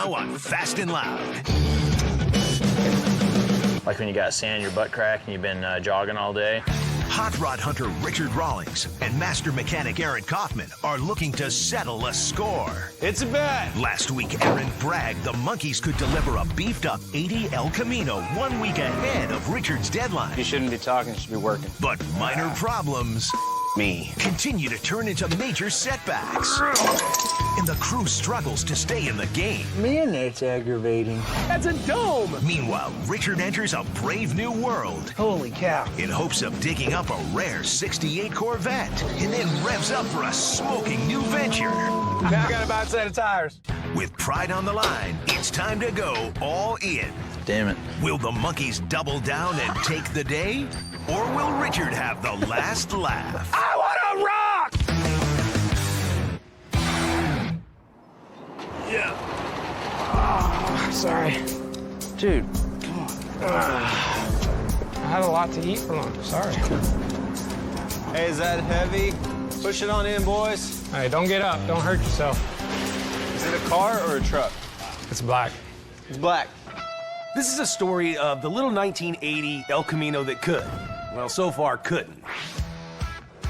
now on Fast and Loud. Like when you got sand in your butt crack and you've been jogging all day. Hot rod hunter Richard Rawlings and master mechanic Aaron Kaufman are looking to settle a score. It's a bet. Last week, Aaron bragged the monkeys could deliver a beefed-up 80 El Camino 1 week ahead of Richard's deadline. You shouldn't be talking, you should be working. But minor problems continue to turn into major setbacks. And the crew struggles to stay in the game. Man, that's aggravating. That's a dome! Meanwhile, Richard enters a brave new world Holy cow. in hopes of digging up a rare 68 Corvette and then revs up for a smoking new venture. Now I got about a set of tires. With pride on the line, it's time to go all in. Damn it. Will the monkeys double down and take the day? Or will Richard have the last laugh? I want to rock! Yeah. Oh, sorry. Dude, come on. I had a lot to eat for lunch. Sorry. Hey, is that heavy? Push it on in, boys. Hey, don't get up. Don't hurt yourself. Is it a car or a truck? It's black. It's black. This is a story of the little 1980 El Camino that could. Well, so far, couldn't.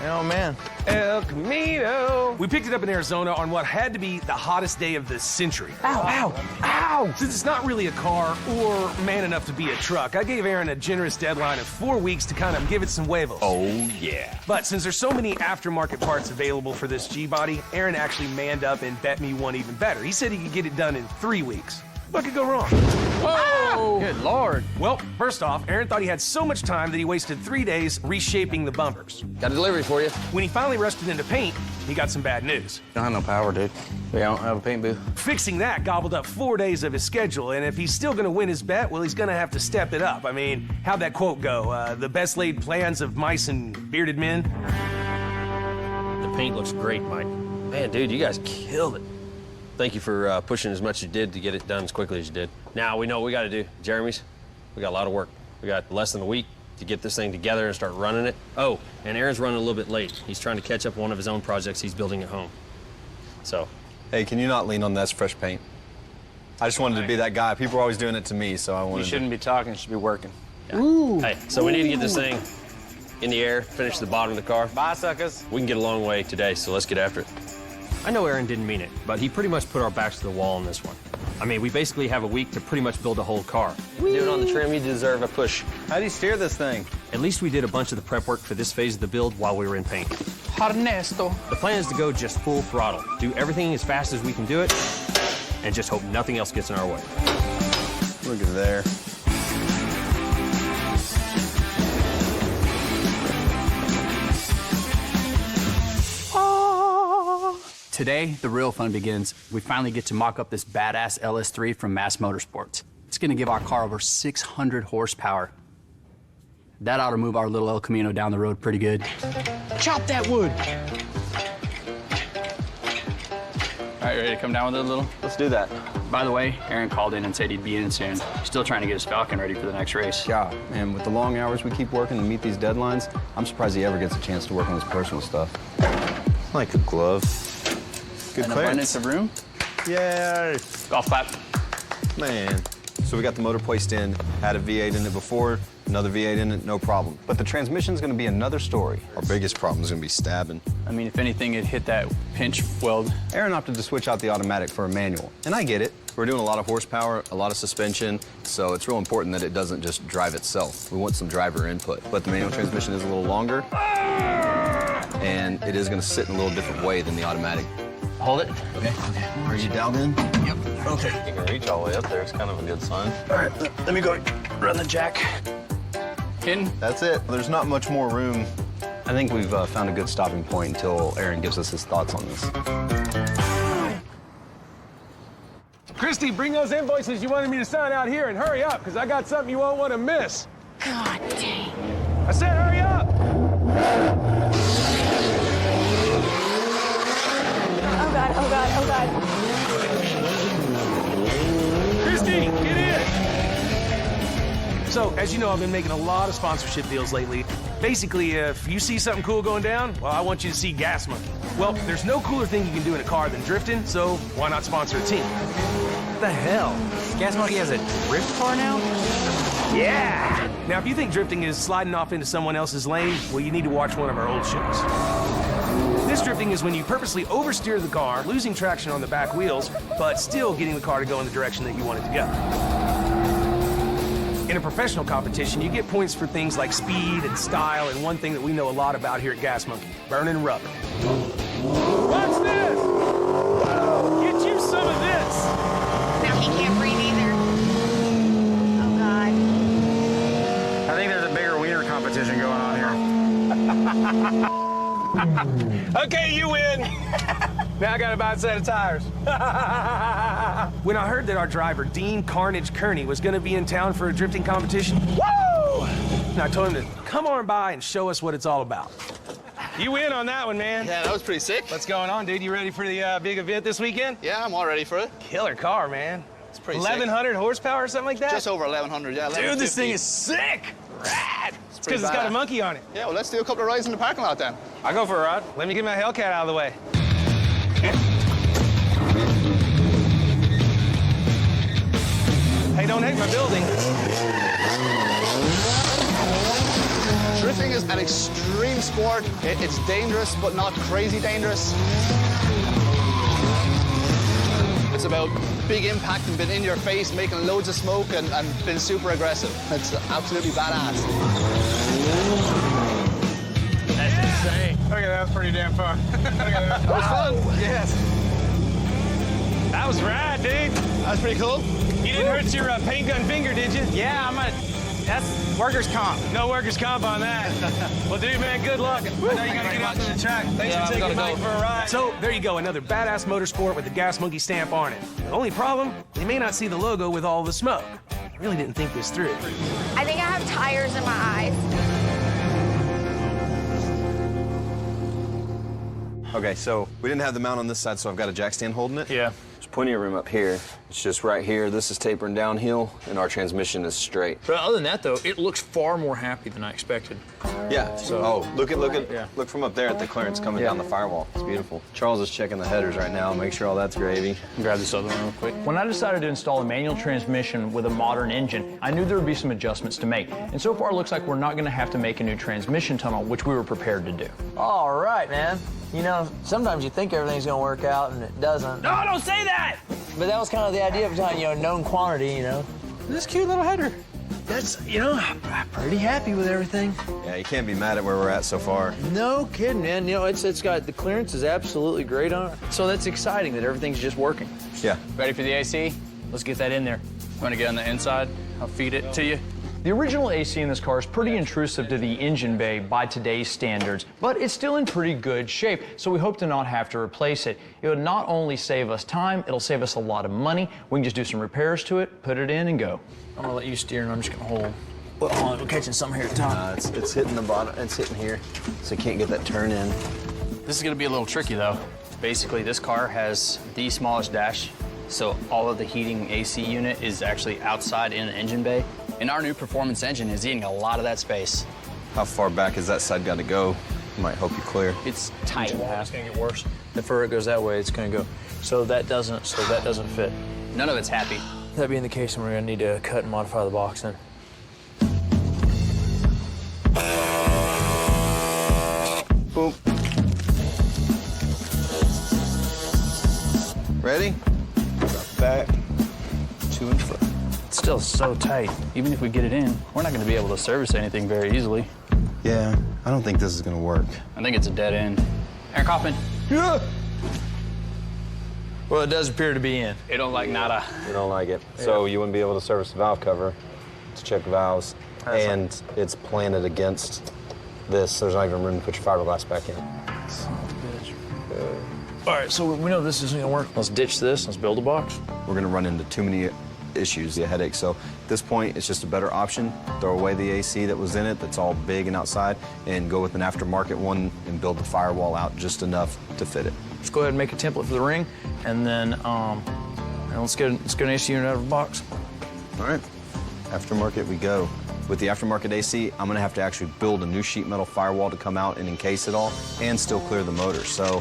Oh, man. El Camino. We picked it up in Arizona on what had to be the hottest day of the century. Ow, ow, ow! Since it's not really a car or man enough to be a truck, I gave Aaron a generous deadline of 4 weeks to kind of give it some huevos. Oh, yeah. But since there's so many aftermarket parts available for this G-body, Aaron actually manned up and bet me one even better. He said he could get it done in 3 weeks. What could go wrong? Whoa! Good Lord. Well, first off, Aaron thought he had so much time that he wasted 3 days reshaping the bumpers. Got a delivery for you. When he finally rushed it into paint, he got some bad news. Don't have no power, dude. We don't have a paint booth. Fixing that gobbled up 4 days of his schedule, and if he's still gonna win his bet, well, he's gonna have to step it up. I mean, how'd that quote go? The best laid plans of mice and bearded men? The paint looks great, Mike. Man, dude, you guys killed it. Thank you for pushing as much as you did to get it done as quickly as you did. Now we know what we got to do. Jeremy's, we got a lot of work. We got less than a week to get this thing together and start running it. Oh, and Aaron's running a little bit late. He's trying to catch up on one of his own projects he's building at home. So. Hey, can you not lean on that's fresh paint? I just wanted to be that guy. People are always doing it to me, so I wanted You shouldn't be talking, you should be working. Yeah. Ooh. Hey, so we need to get this thing in the air, finish the bottom of the car. Bye, suckers. We can get a long way today, so let's get after it. I know Aaron didn't mean it, but he pretty much put our backs to the wall on this one. I mean, we basically have a week to pretty much build a whole car. Do it on the trim, you deserve a push. How do you steer this thing? At least we did a bunch of the prep work for this phase of the build while we were in paint. Ernesto. The plan is to go just full throttle, do everything as fast as we can do it, and just hope nothing else gets in our way. Look at there. Today, the real fun begins. We finally get to mock up this badass LS3 from Mass Motorsports. It's gonna give our car over 600 horsepower. That ought to move our little El Camino down the road pretty good. Chop that wood. All right, ready to come down with it a little? Let's do that. By the way, Aaron called in and said he'd be in soon. Still trying to get his Falcon ready for the next race. Yeah, and with the long hours we keep working to meet these deadlines, I'm surprised he ever gets a chance to work on his personal stuff. Like a glove. Good An clearance. abundance of room. Yay! Golf clap. Man. So we got the motor placed in, had a V8 in it before, another V8 in it, no problem. But the transmission's gonna be another story. Our biggest problem is gonna be stabbing. I mean, if anything, it hit that pinch weld. Aaron opted to switch out the automatic for a manual, and I get it. We're doing a lot of horsepower, a lot of suspension, so it's real important that it doesn't just drive itself. We want some driver input. But the manual transmission is a little longer, and it is gonna sit in a little different way than the automatic. Hold it. Okay. Are you dialed in? Yep. Okay. You can reach all the way up there. It's kind of a good sign. All right, let me go run the jack. Hidden. That's it. There's not much more room. I think we've found a good stopping point until Aaron gives us his thoughts on this. Christy, bring those invoices you wanted me to sign out here and hurry up, because I got something you won't want to miss. God dang. I said hurry up! Oh God, oh God, oh God. Christy, get in! So, as you know, I've been making a lot of sponsorship deals lately. Basically, if you see something cool going down, well, I want you to see Gas Monkey. Well, there's no cooler thing you can do in a car than drifting, so why not sponsor a team? What the hell? Gas Monkey has a drift car now? Yeah! Now, if you think drifting is sliding off into someone else's lane, well, you need to watch one of our old shows. This drifting is when you purposely oversteer the car, losing traction on the back wheels, but still getting the car to go in the direction that you want it to go. In a professional competition, you get points for things like speed and style, and one thing that we know a lot about here at Gas Monkey, burning rubber. Watch this! Get you some of this! Now he can't breathe either. Oh, God. I think there's a bigger wiener competition going on here. Okay, you win! Now I gotta buy a set of tires. When I heard that our driver, Dean Carnage Kearney, was gonna be in town for a drifting competition, woo! And I told him to come on by and show us what it's all about. You win on that one, man. Yeah, that was pretty sick. What's going on, dude? You ready for the big event this weekend? Yeah, I'm all ready for it. Killer car, man. It's pretty 1,100 horsepower or something like that? Just over 1,100, yeah. Dude, this thing is sick! Rad! It's because it's got a monkey on it. Yeah, well, let's do a couple of rides in the parking lot then. I'll go for a ride. Let me get my Hellcat out of the way. Hey, don't hit my building. Drifting is an extreme sport. It's dangerous, but not crazy dangerous. It's about big impact and been in your face, making loads of smoke and been super aggressive. It's absolutely badass. That's insane. Okay, that was pretty damn fun. That was fun. Yes. That was rad, dude. That's pretty cool. You didn't hurt your paint gun finger, did you? Yeah, that's workers' comp. No workers' comp on that. Well, dude, man, good luck. I know you gotta get out to the track. Thanks for taking Mike for a ride. So, there you go, another badass motorsport with the Gas Monkey stamp on it. The only problem, they may not see the logo with all the smoke. I really didn't think this through. I think I have tires in my eyes. Okay, so we didn't have the mount on this side, so I've got a jack stand holding it. Yeah. There's plenty of room up here. It's just right here. This is tapering downhill, and our transmission is straight. But other than that, though, it looks far more happy than I expected. Yeah. So, look from up there at the clearance coming down the firewall. It's beautiful. Charles is checking the headers right now. Make sure all that's gravy. Grab this other one real quick. When I decided to install a manual transmission with a modern engine, I knew there would be some adjustments to make. And so far, it looks like we're not going to have to make a new transmission tunnel, which we were prepared to do. All right, man. You know, sometimes you think everything's gonna work out and it doesn't. No, don't say that! But that was kind of the idea of talking, known quantity, This cute little header. That's, I'm pretty happy with everything. Yeah, you can't be mad at where we're at so far. No kidding, man. It's got, the clearance is absolutely great on it. So that's exciting that everything's just working. Yeah. Ready for the AC? Let's get that in there. Want to get on the inside? I'll feed it to you. The original AC in this car is pretty intrusive to the engine bay by today's standards, but it's still in pretty good shape, so we hope to not have to replace it. It would not only save us time, it'll save us a lot of money. We can just do some repairs to it, put it in, and go. I'm gonna let you steer, and I'm just gonna hold. Well, we're catching some here at the top. It's hitting the bottom. It's hitting here, so you can't get that turn in. This is gonna be a little tricky though. Basically, this car has the smallest dash, so all of the heating AC unit is actually outside in an engine bay. And our new performance engine is eating a lot of that space. How far back has that side got to go? Might help you clear. It's tight. It's gonna get worse. The further it goes that way, it's gonna go. So that doesn't fit. None of it's happy. That being the case, then we're gonna need to cut and modify the box then. Boom. Ready? Back, to and fro. It's still so tight. Even if we get it in, we're not gonna be able to service anything very easily. Yeah, I don't think this is gonna work. I think it's a dead end. Aaron Kaufman. Yeah. Well, it does appear to be in. It don't like nada. You don't like it. So you wouldn't be able to service the valve cover to check valves, and it's planted against this. There's not even room to put your fiberglass back in. All right, so we know this isn't gonna work. Let's ditch this, let's build a box. We're gonna run into too many issues, the headache. So at this point, it's just a better option. Throw away the AC that was in it, that's all big and outside, and go with an aftermarket one and build the firewall out just enough to fit it. Let's go ahead and make a template for the ring, and then let's get an AC unit out of the box. All right, aftermarket we go. With the aftermarket AC, I'm gonna have to actually build a new sheet metal firewall to come out and encase it all and still clear the motor. So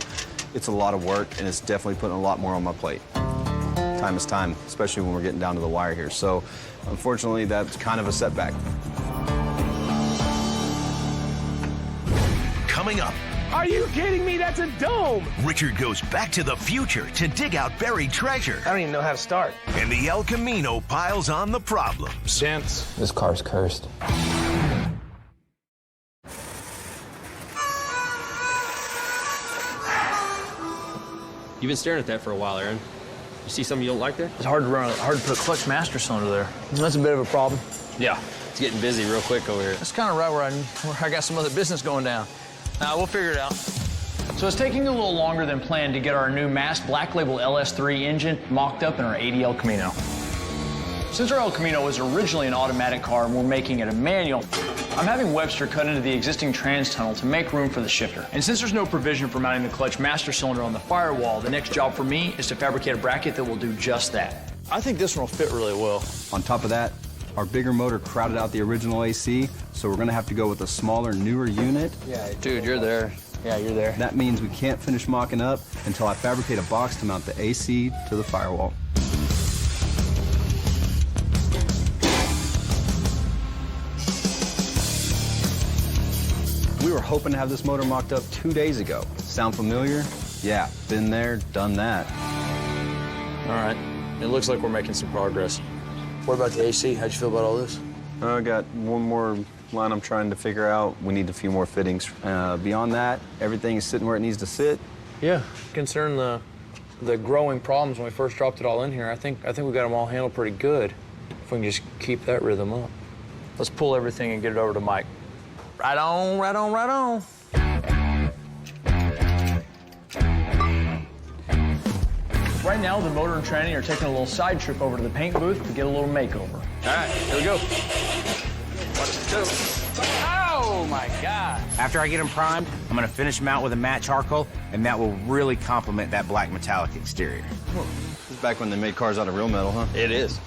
it's a lot of work, and it's definitely putting a lot more on my plate. Time time is time, especially when we're getting down to the wire here. So, unfortunately, that's kind of a setback. Coming up, Are you kidding me? That's a dome! Richard goes back to the future to dig out buried treasure. I don't even know how to start. And the El Camino piles on the problems. Dents. This car's cursed. You've been staring at that for a while, Aaron. You see something you don't like there? It's hard to put a clutch master cylinder there. That's a bit of a problem. Yeah. It's getting busy real quick over here. That's kind of right where I got some other business going down. We'll figure it out. So it's taking a little longer than planned to get our new masked Black Label LS3 engine mocked up in our 80 El Camino. Since our El Camino was originally an automatic car and we're making it a manual, I'm having Webster cut into the existing trans tunnel to make room for the shifter. And since there's no provision for mounting the clutch master cylinder on the firewall, the next job for me is to fabricate a bracket that will do just that. I think this one will fit really well. On top of that, our bigger motor crowded out the original AC, so we're gonna have to go with a smaller, newer unit. Yeah, dude, you're there. Yeah, you're there. That means we can't finish mocking up until I fabricate a box to mount the AC to the firewall. We were hoping to have this motor mocked up 2 days ago. Sound familiar? Yeah, been there, done that. All right. It looks like we're making some progress. What about the AC? How'd you feel about all this? I got one more line I'm trying to figure out. We need a few more fittings. Beyond that, everything is sitting where it needs to sit. Yeah, considering the growing problems when we first dropped it all in here, I think we got them all handled pretty good. If we can just keep that rhythm up. Let's pull everything and get it over to Mike. Right on, right on, right on. Right now, the motor and tranny are taking a little side trip over to the paint booth to get a little makeover. All right, here we go. Watch it go. Oh, my God. After I get them primed, I'm gonna finish them out with a matte charcoal, and that will really complement that black metallic exterior. It's back when they made cars out of real metal, huh? It is.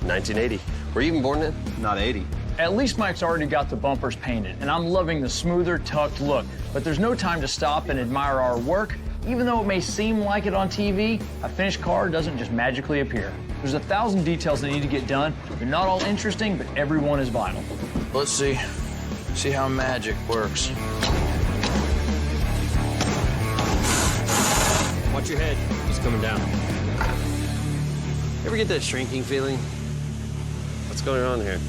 1980. Were you even born then? Not 80. At least Mike's already got the bumpers painted, and I'm loving the smoother, tucked look. But there's no time to stop and admire our work. Even though it may seem like it on TV, a finished car doesn't just magically appear. There's 1,000 details that need to get done. They're not all interesting, but every one is vital. Let's see how magic works. Watch your head. He's coming down. Ever get that shrinking feeling? What's going on here?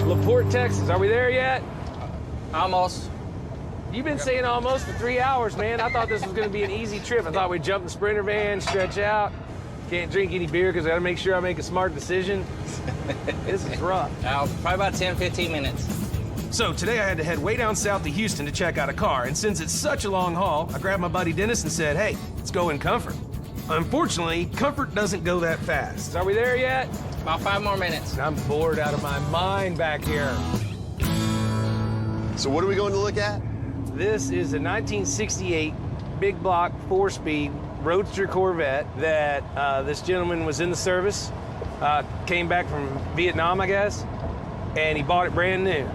LaPorte, Texas. Are we there yet? Almost. You've been saying almost for 3 hours, man. I thought this was going to be an easy trip. I thought we'd jump in the Sprinter van, stretch out. Can't drink any beer because I got to make sure I make a smart decision. This is rough. Probably about 10, 15 minutes. So today I had to head way down south to Houston to check out a car. And since it's such a long haul, I grabbed my buddy Dennis and said, hey, let's go in Comfort. Unfortunately, Comfort doesn't go that fast. Are we there yet? About 5 more minutes. I'm bored out of my mind back here. So what are we going to look at? This is a 1968 big block 4-speed roadster Corvette that this gentleman was in the service, came back from Vietnam, I guess, and he bought it brand new.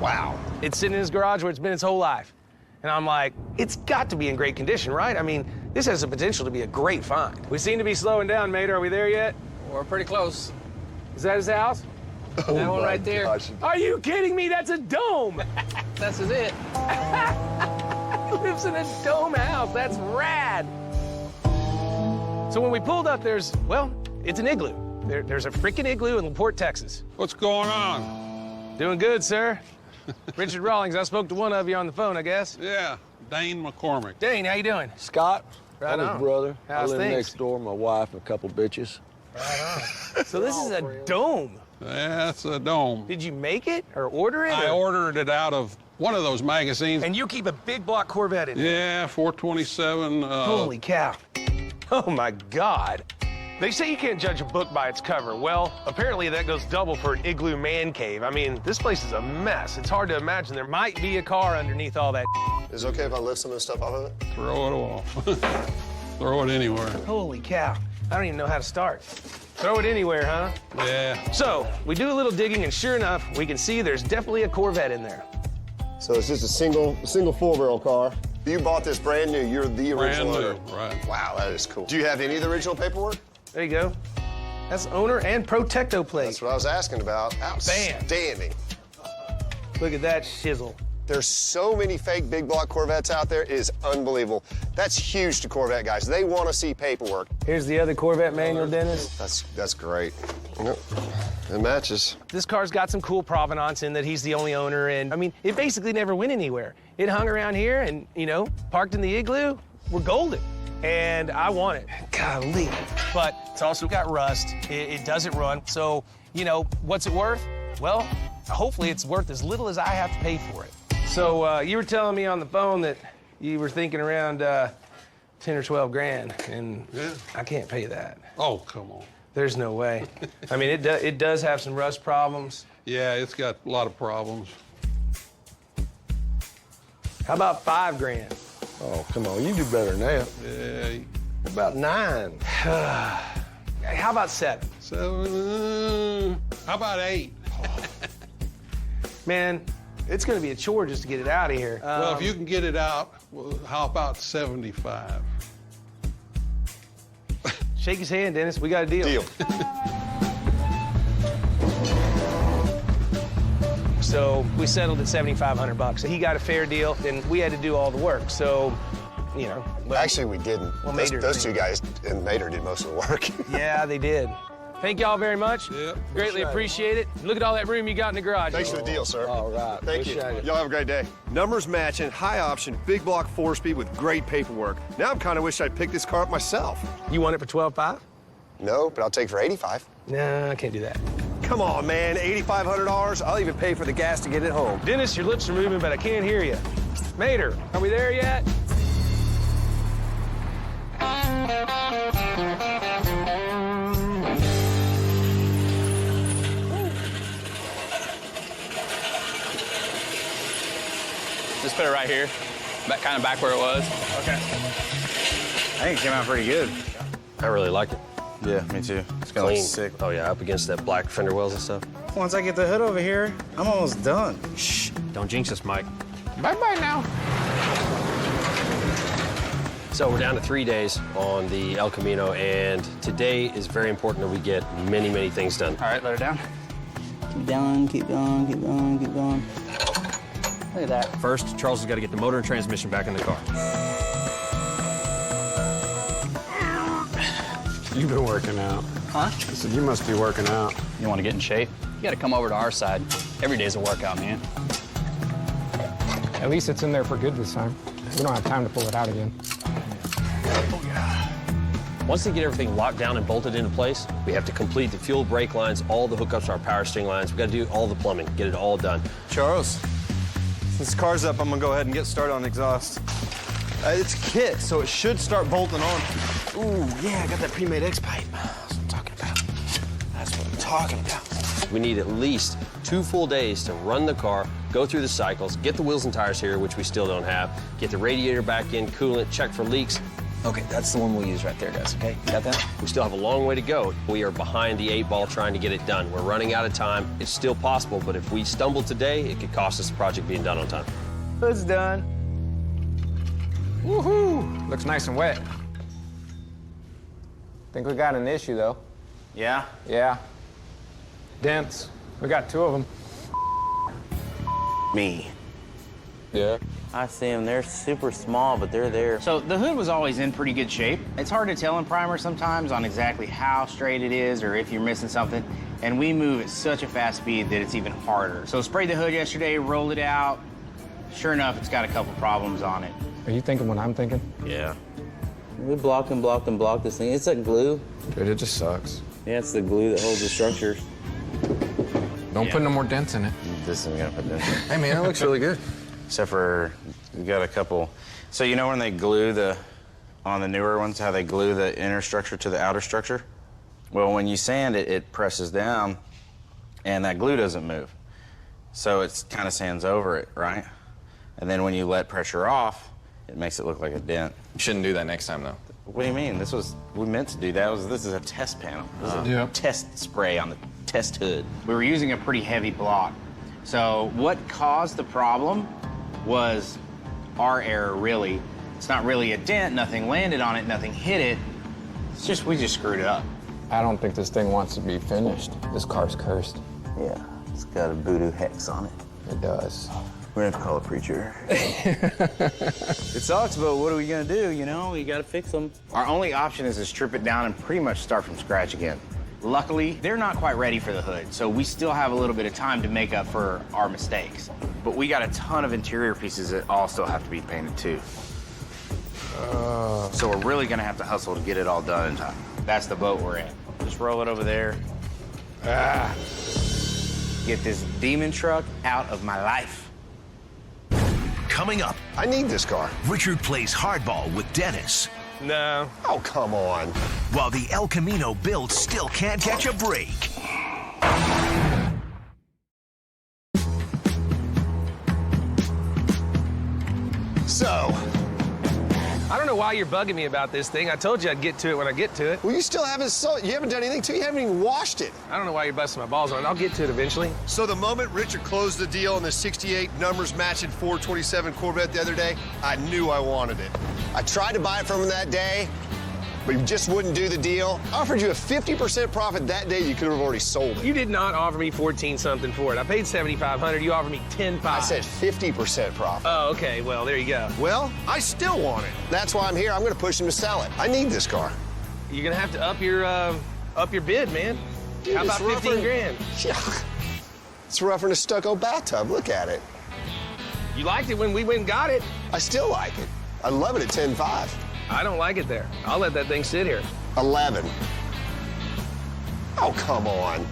Wow. It's sitting in his garage where it's been his whole life. And I'm like, it's got to be in great condition, right? I mean, this has the potential to be a great find. We seem to be slowing down, mate. Are we there yet? We're pretty close. Is that his house? That one right there. Gosh. Are you kidding me? That's a dome. This is it. He lives in a dome house. That's rad. So when we pulled up, it's an igloo. There's a freaking igloo in LaPorte, Texas. What's going on? Doing good, sir. Richard Rawlings, I spoke to one of you on the phone, I guess. Yeah, Dane McCormick. Dane, how you doing? Scott, Right I'm on. his brother. How's I live things? next door, my wife and a couple bitches. So this is a dome. That's a dome. Did you make it or order it? I or- ordered it out of one of those magazines. And you keep a big block Corvette in it? Yeah, 427. Holy cow. Oh, my God. They say you can't judge a book by its cover. Well, apparently that goes double for an igloo man cave. I mean, this place is a mess. It's hard to imagine there might be a car underneath all that. Is it okay if I lift some of the stuff off of it? Throw it off. Throw it anywhere. Holy cow. I don't even know how to start. Throw it anywhere, huh? Yeah. So, we do a little digging, and sure enough, we can see there's definitely a Corvette in there. So it's just a single four-barrel car. You bought this brand new. You're the original owner. Right. Wow, that is cool. Do you have any of the original paperwork? There you go. That's owner and protecto plate. That's what I was asking about. Outstanding. Look at that shizzle. There's so many fake big block Corvettes out there. It is unbelievable. That's huge to Corvette guys. They want to see paperwork. Here's the other Corvette manual, Dennis. That's great. Yep. It matches. This car's got some cool provenance in that he's the only owner, and I mean, it basically never went anywhere. It hung around here and, you know, parked in the igloo. We're golden. And I want it. Golly. But it's also got rust. It doesn't run. So, you know, what's it worth? Well, hopefully it's worth as little as I have to pay for it. So you were telling me on the phone that you were thinking around 10 or 12 grand, and I can't pay that. Oh, come on. There's no way. I mean, it does have some rust problems. Yeah, it's got a lot of problems. How about 5 grand? Oh, come on, you do better than that. Yeah. About 9. How about 7? 7. How about 8? Man, it's gonna be a chore just to get it out of here. Well, if you can get it out, well, how about 75? Shake his hand, Dennis. We got a deal. So we settled at $7,500. He got a fair deal, and we had to do all the work. So, you know. Well, actually, we didn't. Well, those two guys and Mater did most of the work. Yeah, they did. Thank y'all very much. Yep. Greatly appreciate it. Look at all that room you got in the garage. Thanks for the deal, sir. All right. Thank you. Y'all have a great day. Numbers matching, high option, big block 4-speed with great paperwork. Now I'm kind of wish I'd picked this car up myself. You want it for $12,500? No, but I'll take it for $85,000. Nah, I can't do that. Come on, man, $8,500? I'll even pay for the gas to get it home. Dennis, your lips are moving, but I can't hear you. Mater, are we there yet? Just put it right here, kind of back where it was. Okay. I think it came out pretty good. I really liked it. Yeah, me too. It's gonna look sick. Oh yeah, up against that black fender wells and stuff. Once I get the hood over here, I'm almost done. Shh, don't jinx us, Mike. Bye-bye now. So we're down to 3 days on the El Camino, and today is very important that we get many, many things done. All right, let her down. Keep going, keep going, keep going, keep going. Look at that. First, Charles has got to get the motor and transmission back in the car. You've been working out. Huh? I said, you must be working out. You want to get in shape? You got to come over to our side. Every day's a workout, man. At least it's in there for good this time. We don't have time to pull it out again. Once they get everything locked down and bolted into place, we have to complete the fuel brake lines, all the hookups to our power steering lines. We got to do all the plumbing, get it all done. Charles, since the car's up, I'm gonna go ahead and get started on exhaust. It's kit, so it should start bolting on. Ooh, yeah, I got that pre-made X-pipe. That's what I'm talking about. That's what I'm talking about. We need at least 2 full days to run the car, go through the cycles, get the wheels and tires here, which we still don't have, get the radiator back in, coolant, check for leaks. Okay, that's the one we'll use right there, guys, okay? You got that? We still have a long way to go. We are behind the 8 ball trying to get it done. We're running out of time. It's still possible, but if we stumble today, it could cost us the project being done on time. Hood's done. Woohoo! Looks nice and wet. Think we got an issue, though. Yeah? Yeah. Dents. We got 2 of them. Me. Yeah. I see them. They're super small, but they're there. So the hood was always in pretty good shape. It's hard to tell in primer sometimes on exactly how straight it is or if you're missing something. And we move at such a fast speed that it's even harder. So sprayed the hood yesterday, rolled it out. Sure enough, it's got a couple problems on it. Are you thinking what I'm thinking? Yeah. We blocked and blocked and blocked this thing. It's like glue. Dude, it just sucks. Yeah, it's the glue that holds the structures. Don't put no more dents in it. This isn't gonna put dents in it. Hey, man, it looks really good. Except for, we got a couple. So you know when they glue on the newer ones, how they glue the inner structure to the outer structure? Well, when you sand it, it presses down and that glue doesn't move. So it kind of sands over it, right? And then when you let pressure off, it makes it look like a dent. You shouldn't do that next time, though. What do you mean? We meant to do that. This is a test panel. This is a test spray on the test hood. We were using a pretty heavy block. So what caused the problem was our error, really. It's not really a dent, nothing landed on it, nothing hit it. It's just, we just screwed it up. I don't think this thing wants to be finished. This car's cursed. Yeah, it's got a voodoo hex on it. It does. We're gonna have to call a preacher. It sucks, but what are we gonna do, you know? We gotta fix them. Our only option is to strip it down and pretty much start from scratch again. Luckily, they're not quite ready for the hood, so we still have a little bit of time to make up for our mistakes. But we got a ton of interior pieces that all still have to be painted too. So we're really gonna have to hustle to get it all done in time. That's the boat we're in. Just roll it over there. Get this demon truck out of my life. Coming up, I need this car. Richard plays hardball with Dennis. No. Oh, come on. While the El Camino build still can't catch a break. So, I don't know why you're bugging me about this thing. I told you I'd get to it when I get to it. well, you still haven't you haven't done anything to it. You haven't even washed it. I don't know why you're busting my balls on it. I'll get to it eventually. So the moment Richard closed the deal on the 68 numbers matching 427 Corvette the other day, I knew I wanted it. I tried to buy it from him that day, but he just wouldn't do the deal. I offered you a 50% profit that day. You could have already sold it. You did not offer me 14 something for it. I paid $7,500. You offered me $10,500. I said 50% profit. Oh, okay. Well, there you go. Well, I still want it. That's why I'm here. I'm going to push him to sell it. I need this car. You're gonna have to up your bid, man. Dude, How about it's 15 grand? Yeah. It's rougher than a stucco bathtub. Look at it. You liked it when we went and got it. I still like it. I love it at 10.5. I don't like it there. I'll let that thing sit here. 11. Oh, come on.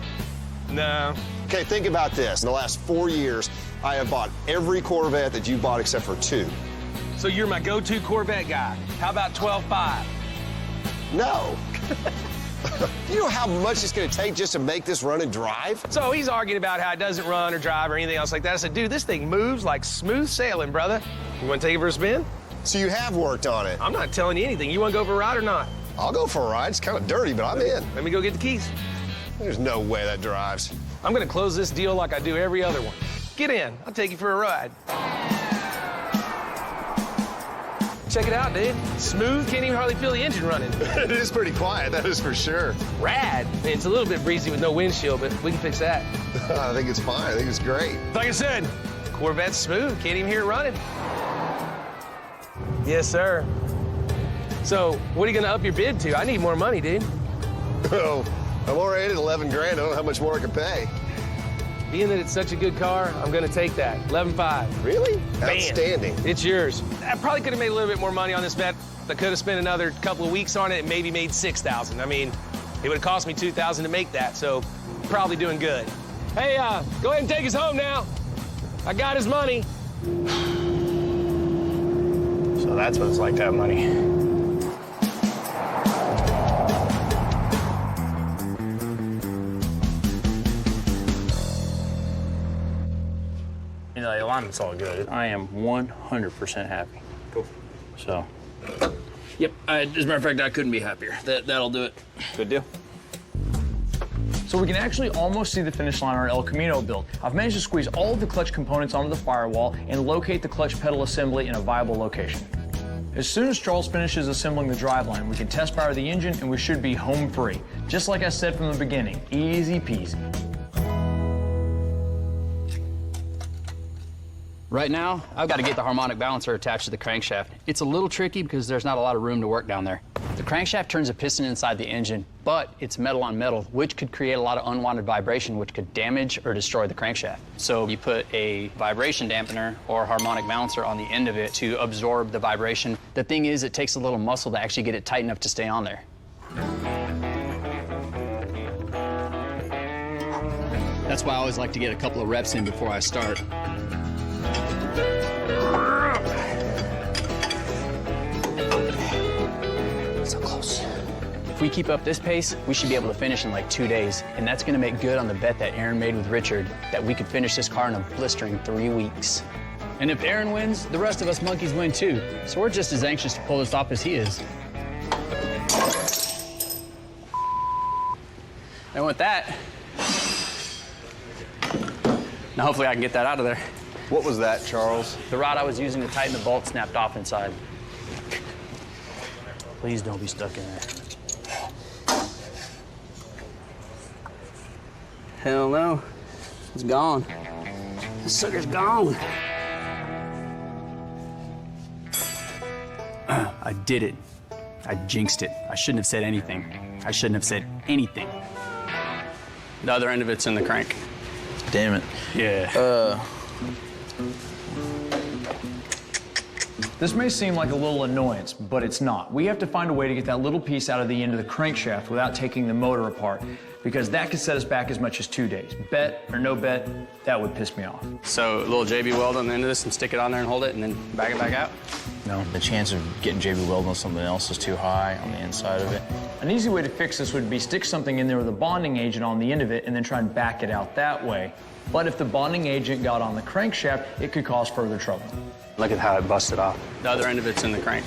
No. Okay, think about this. In the last 4 years, I have bought every Corvette that you bought except for 2. So you're my go-to Corvette guy. How about 12.5? No. You know how much it's going to take just to make this run and drive? So he's arguing about how it doesn't run or drive or anything else like that. I said, dude, this thing moves like smooth sailing, brother. You want to take it for a spin? So you have worked on it? I'm not telling you anything. You want to go for a ride or not? I'll go for a ride. It's kind of dirty, but I'm in. Let me go get the keys. There's no way that drives. I'm going to close this deal like I do every other one. Get in. I'll take you for a ride. Check it out, dude. Smooth, can't even hardly feel the engine running. It is pretty quiet, that is for sure. Rad. It's a little bit breezy with no windshield, but we can fix that. I think it's fine. I think it's great. Like I said, Corvette's smooth. Can't even hear it running. Yes, sir. So, what are you gonna up your bid to? I need more money, dude. Oh, I'm already at 11 grand. I don't know how much more I can pay. Being that it's such a good car, I'm gonna take that. 11.5. Really? Bam. Outstanding. It's yours. I probably could have made a little bit more money on this bet. I could have spent another couple of weeks on it and maybe made $6,000. I mean, it would have cost me $2,000 to make that, so probably doing good. Hey, go ahead and take us home now. I got his money. So that's what it's like to have money. You know, the alignment's all good. I am 100% happy. Cool. So, yep. As a matter of fact, I couldn't be happier. That'll do it. Good deal. So we can actually almost see the finish line on our El Camino build. I've managed to squeeze all of the clutch components onto the firewall and locate the clutch pedal assembly in a viable location. As soon as Charles finishes assembling the driveline, we can test power the engine and we should be home free. Just like I said from the beginning, easy peasy. Right now, I've got to get the harmonic balancer attached to the crankshaft. It's a little tricky because there's not a lot of room to work down there. The crankshaft turns a piston inside the engine, but it's metal on metal, which could create a lot of unwanted vibration, which could damage or destroy the crankshaft. So you put a vibration dampener or harmonic balancer on the end of it to absorb the vibration. The thing is, it takes a little muscle to actually get it tight enough to stay on there. That's why I always like to get a couple of reps in before I start. So close. If we keep up this pace, we should be able to finish in like 2 days. And that's gonna make good on the bet that Aaron made with Richard, that we could finish this car in a blistering 3 weeks. And if Aaron wins, the rest of us monkeys win too. So we're just as anxious to pull this off as he is. And with that, now hopefully I can get that out of there. What was that, Charles? The rod I was using to tighten the bolt snapped off inside. Please don't be stuck in there. Hell no. It's gone. This sucker's gone. I did it. I jinxed it. I shouldn't have said anything. I shouldn't have said anything. The other end of it's in the crank. Damn it. Yeah. This may seem like a little annoyance, but it's not. We have to find a way to get that little piece out of the end of the crankshaft without taking the motor apart, because that could set us back as much as 2 days. Bet or no bet, that would piss me off. So a little JB weld on the end of this and stick it on there and hold it and then back it back out? No, the chance of getting JB weld on something else is too high on the inside of it. An easy way to fix this would be stick something in there with a bonding agent on the end of it and then try and back it out that way. But if the bonding agent got on the crankshaft, it could cause further trouble. Look at how it busted off. The other end of it's in the crank.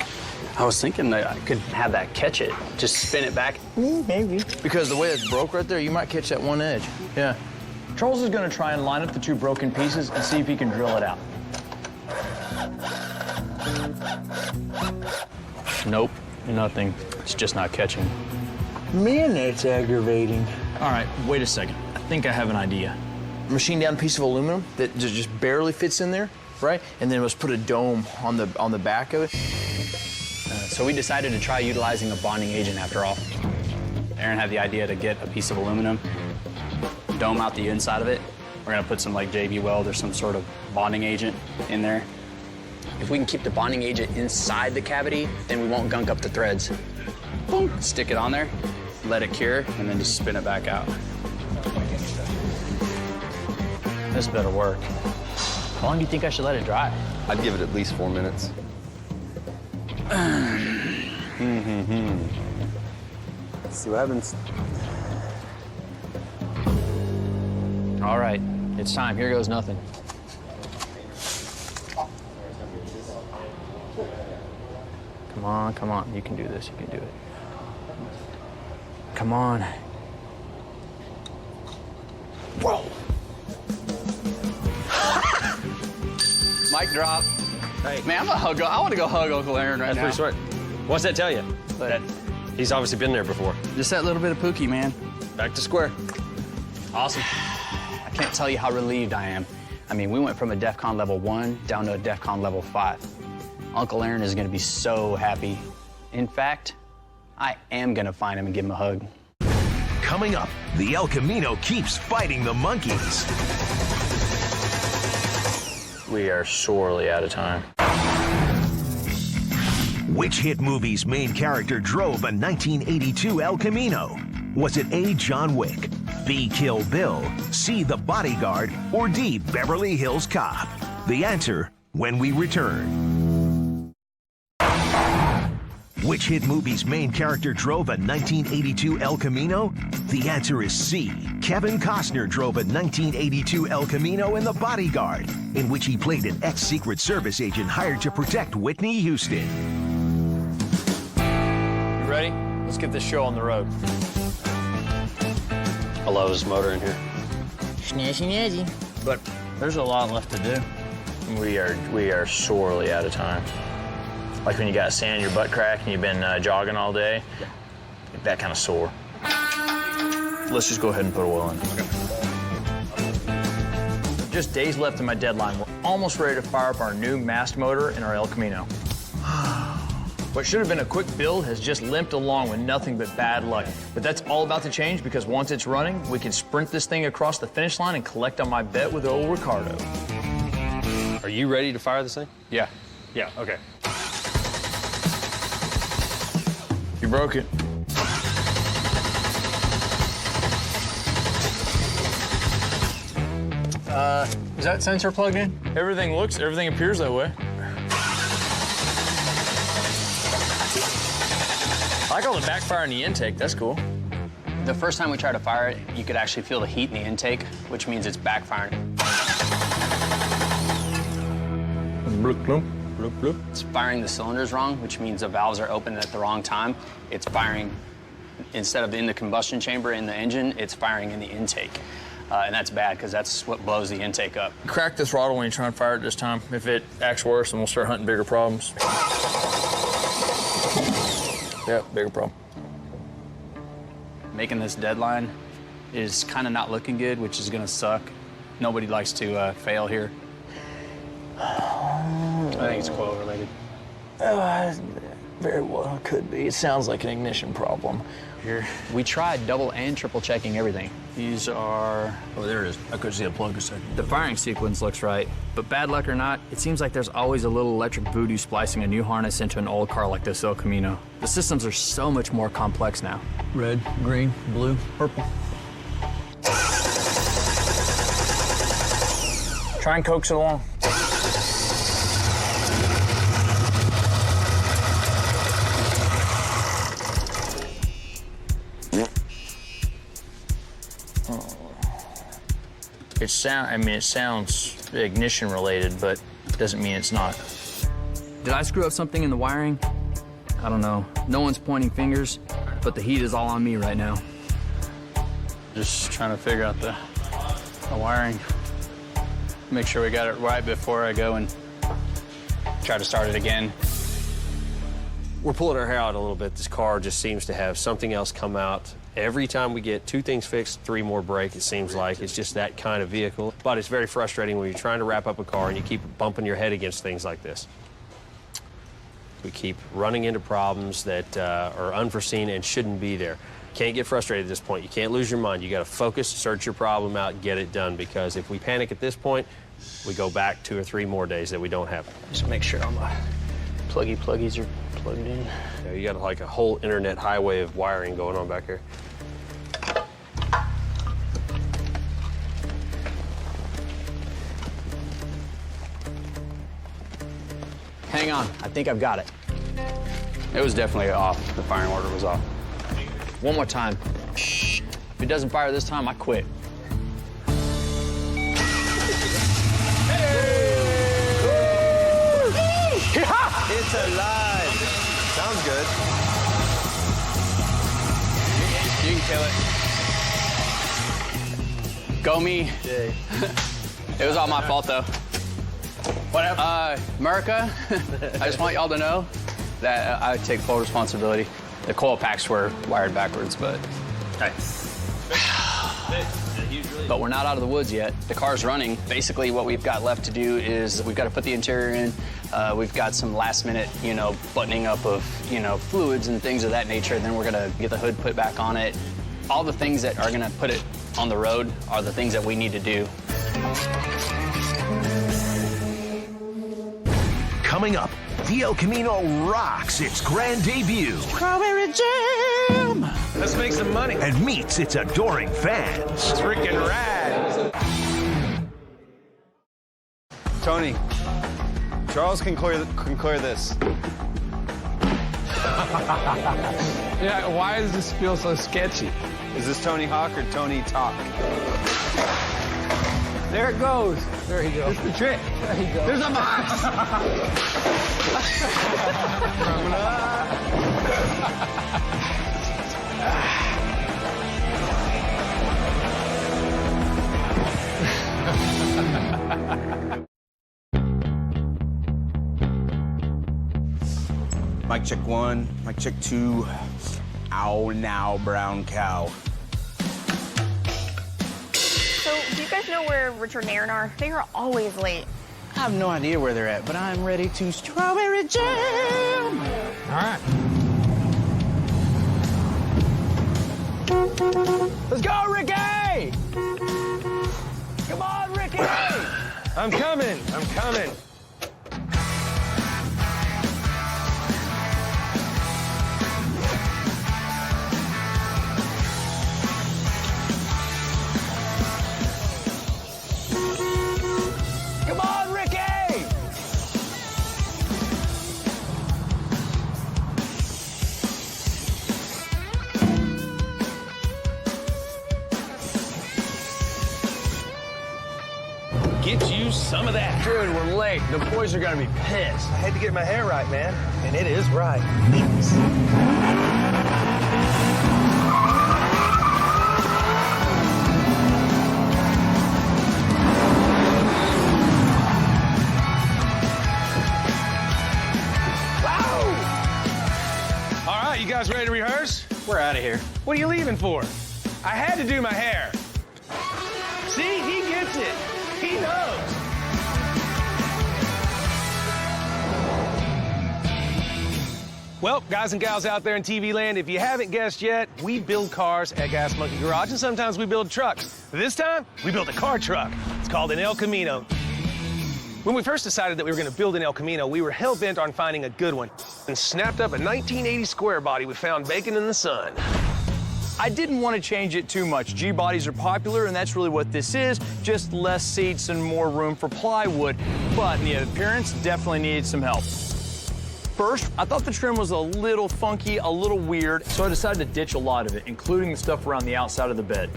I was thinking that I could have that catch it, just spin it back. Maybe. Because the way it's broke right there, you might catch that one edge. Yeah. Charles is gonna try and line up the 2 broken pieces and see if he can drill it out. Nope, nothing. It's just not catching. Man, that's aggravating. All right, wait a second. I think I have an idea. Machine down piece of aluminum that just barely fits in there, right? And then let's put a dome on the back of it. So we decided to try utilizing a bonding agent after all. Aaron had the idea to get a piece of aluminum, dome out the inside of it. We're gonna put some like JB weld or some sort of bonding agent in there. If we can keep the bonding agent inside the cavity, then we won't gunk up the threads. Boom, stick it on there, let it cure, and then just spin it back out. This better work. How long do you think I should let it dry? I'd give it at least 4 minutes. See what happens. All right, it's time. Here goes nothing. Come on, come on. You can do this. You can do it. Come on. Whoa. Mic drop. Hey. Man, I want to go hug Uncle Aaron right now. That's pretty smart. What's that tell you? That he's obviously been there before. Just that little bit of Pookie, man. Back to square. Awesome. I can't tell you how relieved I am. I mean, we went from a DEFCON level 1 down to a DEFCON level 5. Uncle Aaron is gonna be so happy. In fact, I am gonna find him and give him a hug. Coming up, the El Camino keeps fighting the monkeys. We are sorely out of time. Which hit movie's main character drove a 1982 El Camino? Was it A, John Wick, B, Kill Bill, C, The Bodyguard, or D, Beverly Hills Cop? The answer when we return. Which hit movie's main character drove a 1982 El Camino? The answer is C. Kevin Costner drove a 1982 El Camino in The Bodyguard, in which he played an ex-Secret Service agent hired to protect Whitney Houston. You ready? Let's get this show on the road. I love his motor in here. Snazzy, snazzy. But there's a lot left to do. We are sorely out of time. Like when you got sand in your butt crack and you've been jogging all day, like that kind of sore. Let's just go ahead and put oil in. Okay. Just days left in my deadline. We're almost ready to fire up our new mast motor in our El Camino. What should have been a quick build has just limped along with nothing but bad luck. But that's all about to change, because once it's running, we can sprint this thing across the finish line and collect on my bet with old Ricardo. Are you ready to fire this thing? Yeah. Yeah, okay. You broke it. Is that sensor plugged in? Everything appears that way. I like all the backfire in the intake, that's cool. The first time we tried to fire it, you could actually feel the heat in the intake, which means it's backfiring. Bloop, bloop, bloop, bloop. It's firing the cylinders wrong, which means the valves are open at the wrong time. It's firing Instead of in the combustion chamber in the engine, it's firing in the intake. And that's bad because that's what blows the intake up. Crack the throttle when you try and fire it this time. If it acts worse, then we'll start hunting bigger problems. Yep, bigger problem. Making this deadline is kind of not looking good, which is going to suck. Nobody likes to fail here. I think it's coil related. Very well could be. It sounds like an ignition problem. Here. We tried double and triple checking everything. These are... Oh, there it is. I couldn't see a plug a second. The firing sequence looks right, but bad luck or not, it seems like there's always a little electric voodoo splicing a new harness into an old car like this El Camino. The systems are so much more complex now. Red, green, blue, purple. Try and coax it along. It sounds ignition related, but it doesn't mean it's not. Did I screw up something in the wiring? I don't know. No one's pointing fingers, but the heat is all on me right now. Just trying to figure out the wiring. Make sure we got it right before I go and try to start it again. We're pulling our hair out a little bit. This car just seems to have something else come out. Every time we get 2 things fixed, 3 more break, it seems like. It's just that kind of vehicle. But it's very frustrating when you're trying to wrap up a car and you keep bumping your head against things like this. We keep running into problems that are unforeseen and shouldn't be there. Can't get frustrated at this point. You can't lose your mind. You got to focus, search your problem out, get it done, because if we panic at this point, we go back 2 or 3 more days that we don't have. Just make sure all my pluggies are plugged in. Yeah, you got like a whole internet highway of wiring going on back here. Hang on, I think I've got it. It was definitely off. The firing order was off. One more time. If it doesn't fire this time, I quit. It's alive. Sounds good. You can kill it. Go me. It was all my fault, though. Whatever. America, I just want y'all to know that I take full responsibility. The coil packs were wired backwards, but hey. But we're not out of the woods yet. The car's running. Basically, what we've got left to do is we've got to put the interior in. We've got some last-minute, buttoning up of, fluids and things of that nature. And then we're gonna get the hood put back on it. All the things that are gonna put it on the road are the things that we need to do. Coming up, the El Camino rocks its grand debut. Strawberry jam! Let's make some money. And meets its adoring fans. It's freaking rad. Tony, Charles can clear this. Yeah, why does this feel so sketchy? Is this Tony Hawk or Tony Talk? There it goes. There he goes. That's the trick. There he goes. There's a box. Mic check 1, mic check 2. Ow, now, brown cow. So, do you guys know where Richard and Aaron are? They are always late. I have no idea where they're at, but I'm ready to strawberry jam. All right. Let's go, Ricky! Come on, Ricky! I'm coming. Come on, Ricky! Get you some of that. Dude, we're late. The boys are gonna be pissed. I had to get my hair right, man. And it is right. here. What are you leaving for? I had to do my hair. See, he gets it. He knows. Well, guys and gals out there in TV land, if you haven't guessed yet, we build cars at Gas Monkey Garage, and sometimes we build trucks. This time, we built a car truck. It's called an El Camino. When we first decided that we were going to build an El Camino, we were hell-bent on finding a good one and snapped up a 1980 square body we found baking in the sun. I didn't want to change it too much. G-bodies are popular, and that's really what this is, just less seats and more room for plywood. But the appearance definitely needed some help. First, I thought the trim was a little funky, a little weird, so I decided to ditch a lot of it, including the stuff around the outside of the bed.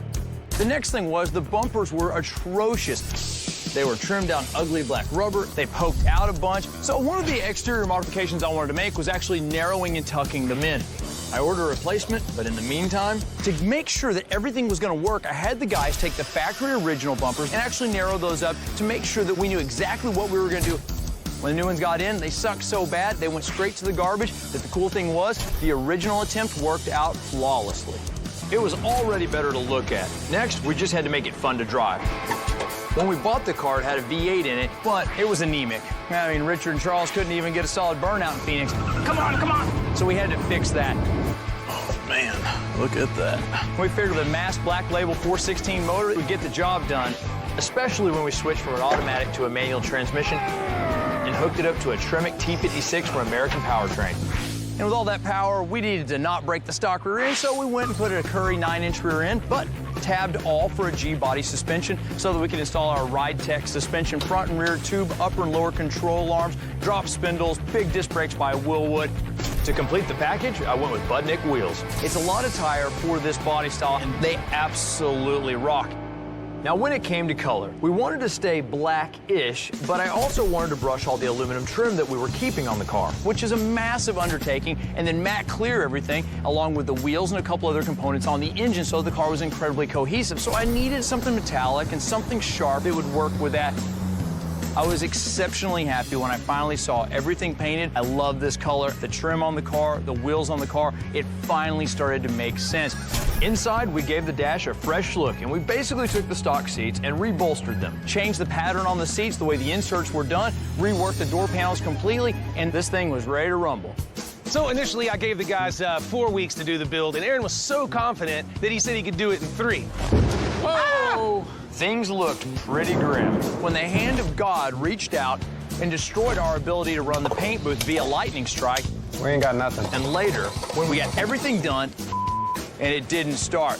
The next thing was the bumpers were atrocious. They were trimmed down ugly black rubber, they poked out a bunch, so one of the exterior modifications I wanted to make was actually narrowing and tucking them in. I ordered a replacement, but in the meantime, to make sure that everything was gonna work, I had the guys take the factory original bumpers and actually narrow those up to make sure that we knew exactly what we were gonna do. When the new ones got in, they sucked so bad, they went straight to the garbage, but the cool thing was, the original attempt worked out flawlessly. It was already better to look at. Next, we just had to make it fun to drive. When we bought the car, it had a V8 in it, but it was anemic. I mean, Richard and Charles couldn't even get a solid burnout in Phoenix. Come on, come on! So we had to fix that. Oh, man, look at that. We figured with a Mass Black Label 416 motor, we'd get the job done, especially when we switched from an automatic to a manual transmission and hooked it up to a Tremec T56 from American Powertrain. And with all that power, we needed to not break the stock rear end, so we went and put a Curry 9-inch rear end, but tabbed all for a G-body suspension so that we can install our Ride Tech suspension front and rear tube, upper and lower control arms, drop spindles, big disc brakes by Willwood. To complete the package, I went with Budnick wheels. It's a lot of tire for this body style, and they absolutely rock. Now, when it came to color, we wanted to stay black-ish, but I also wanted to brush all the aluminum trim that we were keeping on the car, which is a massive undertaking, and then matte clear everything, along with the wheels and a couple other components on the engine so the car was incredibly cohesive. So I needed something metallic and something sharp that would work with that. I was exceptionally happy when I finally saw everything painted. I love this color, the trim on the car, the wheels on the car. It finally started to make sense. Inside, we gave the dash a fresh look, and we basically took the stock seats and rebolstered them, changed the pattern on the seats, the way the inserts were done, reworked the door panels completely, and this thing was ready to rumble. So initially, I gave the guys 4 weeks to do the build, and Aaron was so confident that he said he could do it in 3. Whoa! Things looked pretty grim when the hand of God reached out and destroyed our ability to run the paint booth via lightning strike. We ain't got nothing. And later, when we got everything done, and it didn't start.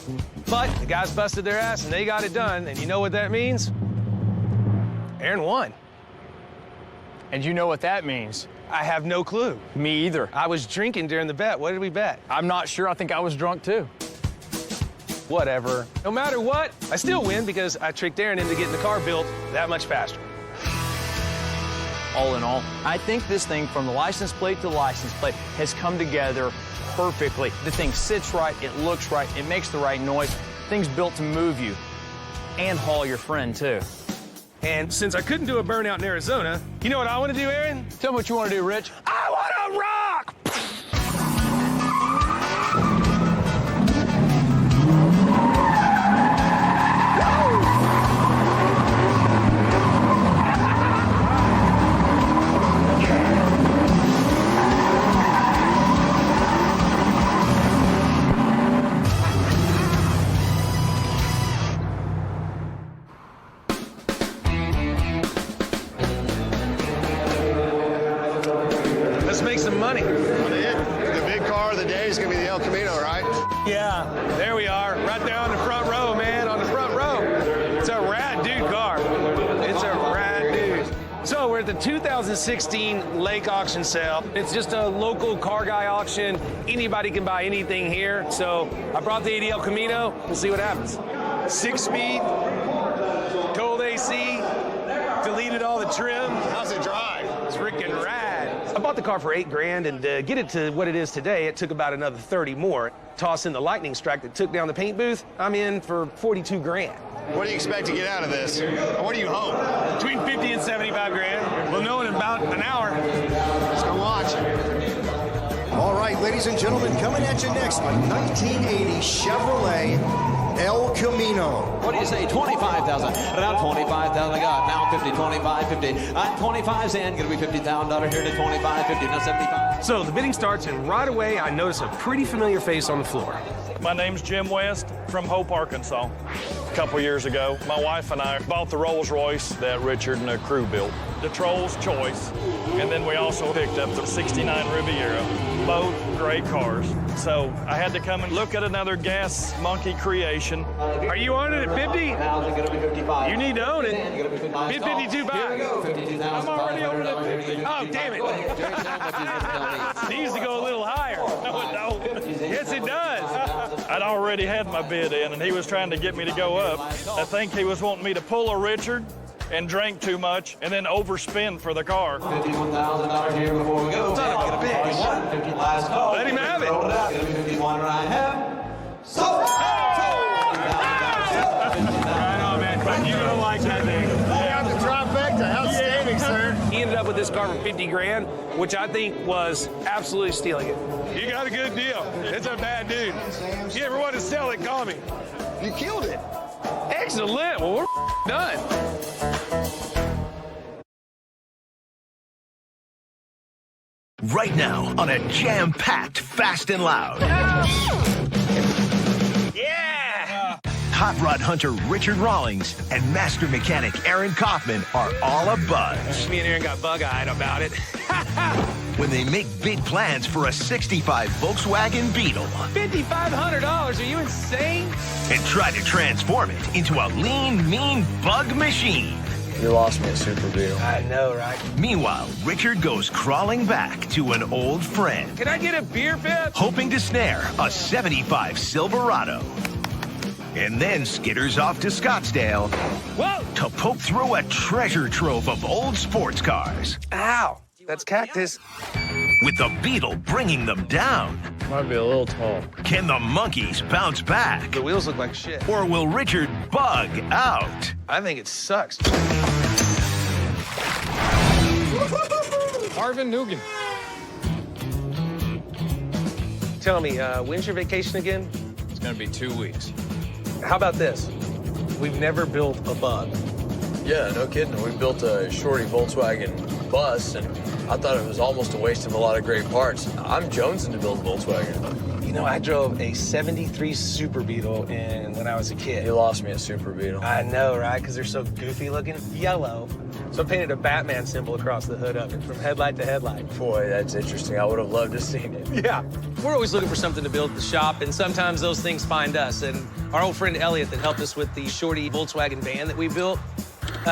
But the guys busted their ass and they got it done, and you know what that means? Aaron won. And you know what that means? I have no clue. Me either. I was drinking during the bet. What did we bet? I'm not sure. I think I was drunk too. Whatever. No matter what, I still win because I tricked Aaron into getting the car built that much faster. All in all, I think this thing from the license plate to the license plate has come together perfectly. The thing sits right, it looks right, it makes the right noise. Thing's built to move you and haul your friend too. And since I couldn't do a burnout in Arizona, you know what I want to do, Aaron? Tell me what you want to do, Rich. I want to rock! Let's make some money. The big car of the day is going to be the El Camino, right? Yeah, there we are. Right there on the front row, man, on the front row. It's a rad dude car. It's a rad dude. So we're at the 2016 Lake Auction Sale. It's just a local car guy auction. Anybody can buy anything here. So I brought the 80 El Camino. We'll see what happens. 6-speed, cold AC, deleted all the trim. How's it drive? It's freaking rad. I bought the car for $8 grand, and to get it to what it is today, it took about another 30 more. Toss in the lightning strike that took down the paint booth, I'm in for 42 grand. What do you expect to get out of this? What do you hope? Between 50 and 75 grand. We'll know in about an hour. Let's go watch. All right. right, ladies and gentlemen, coming at you next, a 1980 Chevrolet El Camino. What do you say? 25,000. Around 25,000. I got now 50, 25, 50. At 25 and gonna be $50,000 here to 25, 50, now 75. So the bidding starts, and right away I notice a pretty familiar face on the floor. My name's Jim West from Hope, Arkansas. A couple years ago, my wife and I bought the Rolls Royce that Richard and the crew built, the Troll's Choice, and then we also picked up the '69 Riviera, both great cars. So I had to come and look at another gas monkey creation. Are you on it at 50? You need to own it. Bid 52 back. I'm already on it at 50. Oh, damn it. It needs to go a little higher. No, it don't. Yes, it does. I'd already had my bid in, and he was trying to get me to go up. I think he was wanting me to pull a Richard and drink too much and then overspend for the car. $51,000 here before we go. Son of a bitch. Let him have it. Right on, man. But you don't like that thing. The trifecta, outstanding, sir. He ended up with this car for 50 grand, which I think was absolutely stealing it. You got a good deal. It's a bad dude. If you ever want to sell it, call me. You killed it. Excellent. Well, we're done. Right now on a jam-packed Fast and Loud. Yeah! Hot rod hunter Richard Rawlings and master mechanic Aaron Kaufman are all abuzz Me and Aaron got bug-eyed about it. when they make big plans for a '65 Volkswagen Beetle $5,500? Are you insane? and try to transform it into a lean, mean bug machine. You lost me at Super Beetle. I know, right? Meanwhile, Richard goes crawling back to an old friend, Can I get a beer, Pip? hoping to snare a '75 Silverado. And then skitters off to Scottsdale to poke through a treasure trove of old sports cars. Ow, that's cactus. With the Beetle bringing them down. Might be a little tall. Can the monkeys bounce back? The wheels look like shit. Or will Richard bug out? I think it sucks. Marvin Nugent. Tell me, when's your vacation again? It's gonna be 2 weeks. How about this? We've never built a bug. Yeah, no kidding. We built a shorty Volkswagen bus, and I thought it was almost a waste of a lot of great parts. I'm jonesing to build a Volkswagen. You know, I drove a '73 Super Beetle when I was a kid. You lost me at Super Beetle. I know, right? Because they're so goofy looking. Yellow. So I painted a Batman symbol across the hood of it from headlight to headlight. Boy, that's interesting. I would have loved to see it. Yeah. We're always looking for something to build at the shop, and sometimes those things find us. And our old friend Elliot that helped us with the shorty Volkswagen van that we built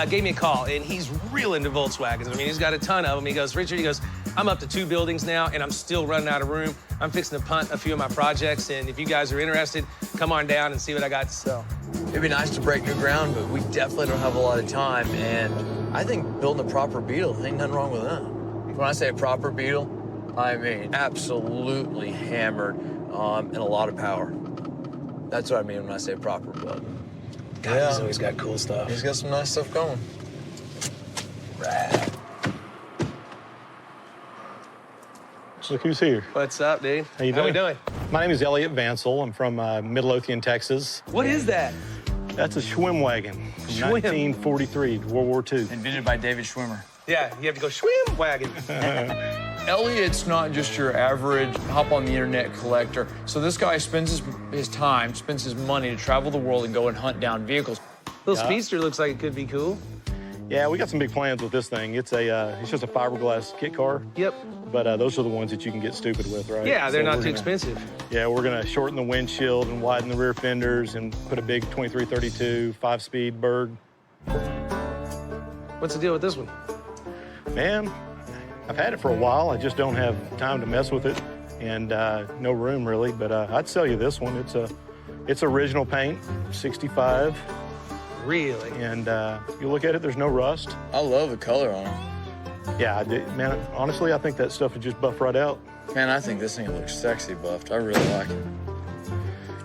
gave me a call, and he's real into Volkswagens. I mean, he's got a ton of them. He goes, Richard, he goes, I'm up to 2 buildings now, and I'm still running out of room. I'm fixing to punt a few of my projects, and if you guys are interested, come on down and see what I got to sell. It'd be nice to break new ground, but we definitely don't have a lot of time, and I think building a proper Beetle, ain't nothing wrong with that. When I say a proper Beetle, I mean absolutely hammered and a lot of power. That's what I mean when I say proper build. God, he's always got cool stuff. He's got some nice stuff going. Rad. Look who's here. What's up, dude? How you doing? How we doing? My name is Elliot Vansel. I'm from Midlothian, Texas. What is that? That's a Schwimm wagon from 1943, World War II. Invented by David Schwimmer. Yeah, you have to go Schwimm wagon. Elliot's not just your average hop on the internet collector. So this guy spends his time, spends his money to travel the world and go and hunt down vehicles. Little Speedster looks like it could be cool. Yeah, we got some big plans with this thing. It's just a fiberglass kit car. Yep. But those are the ones that you can get stupid with, right? Yeah, they're So not we're too gonna- expensive. Yeah, we're gonna shorten the windshield and widen the rear fenders and put a big 2332 5-speed Berg. What's the deal with this one? Man, I've had it for a while. I just don't have time to mess with it and no room really, but I'd sell you this one. It's original paint, 65. Really? And you look at it, there's no rust. I love the color on it. Yeah, man, honestly, I think that stuff would just buff right out. Man, I think this thing looks sexy buffed. I really like it.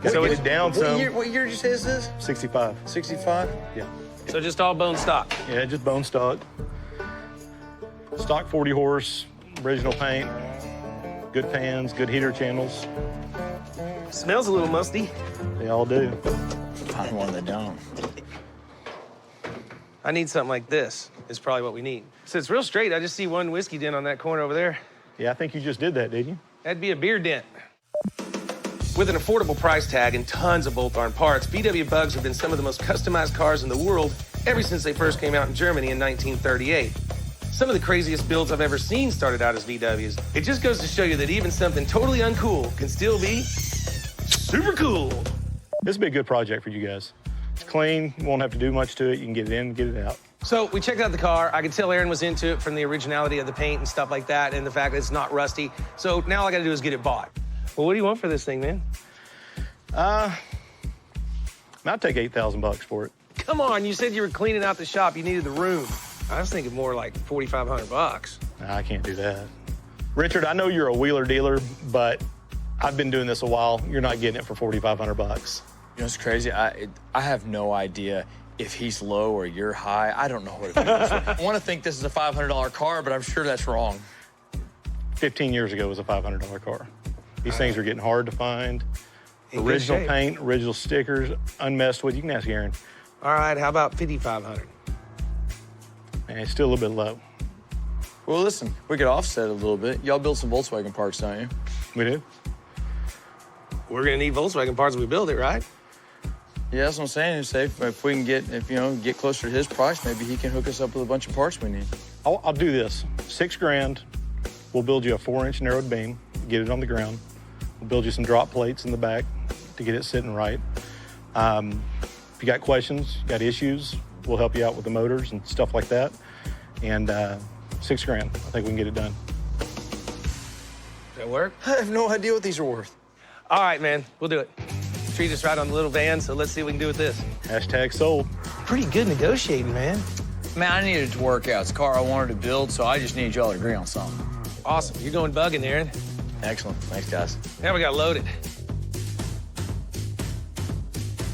Gotta get it down some. What year did you say this is? 65. 65? Yeah. So just all bone stock? Yeah, just bone stock. Stock 40 horse, original paint. good fans, good heater channels. Smells a little musty. They all do. Find one that don't. I need something like this. Is probably what we need. So it's real straight. I just see one whiskey dent on that corner over there. Yeah, I think you just did that, didn't you? That'd be a beer dent. With an affordable price tag and tons of bolt-on parts, VW Bugs have been some of the most customized cars in the world ever since they first came out in Germany in 1938. Some of the craziest builds I've ever seen started out as VWs. It just goes to show you that even something totally uncool can still be super cool. This will be a good project for you guys. It's clean, you won't have to do much to it. You can get it in, get it out. So we checked out the car. I could tell Aaron was into it from the originality of the paint and stuff like that and the fact that it's not rusty. So now all I gotta do is get it bought. Well, what do you want for this thing, man? I'll take $8,000 for it. Come on, you said you were cleaning out the shop. You needed the room. I was thinking more like $4,500. Nah, I can't do that. Richard, I know you're a wheeler dealer, but I've been doing this a while. You're not getting it for $4,500. You know, it's crazy. I have no idea if he's low or you're high. I don't know what it is. I want to think this is a $500 car, but I'm sure that's wrong. 15 years ago was a $500 car. These things are getting hard to find. Original paint, original stickers, unmessed with. You can ask Aaron. All right, how about $5,500? Man, it's still a little bit low. Well, listen, we could offset it a little bit. Y'all build some Volkswagen parts, don't you? We do. We're gonna need Volkswagen parts when we build it, right? Yeah, that's what I'm saying. Is if we can get closer to his price, maybe he can hook us up with a bunch of parts we need. I'll do this. $6 grand. We'll build you a 4-inch narrowed beam, get it on the ground. We'll build you some drop plates in the back to get it sitting right. If you got questions, got issues, we'll help you out with the motors and stuff like that. And $6 grand. I think we can get it done. Does that work? I have no idea what these are worth. All right, man, we'll do it. Treat us right on the little van, so let's see what we can do with this. Hashtag sold. Pretty good negotiating, man. Man, I needed it to work out. It's a car I wanted to build, so I just needed y'all to agree on something. Awesome. You're going bugging, Aaron. Excellent. Thanks, guys. Now we got loaded.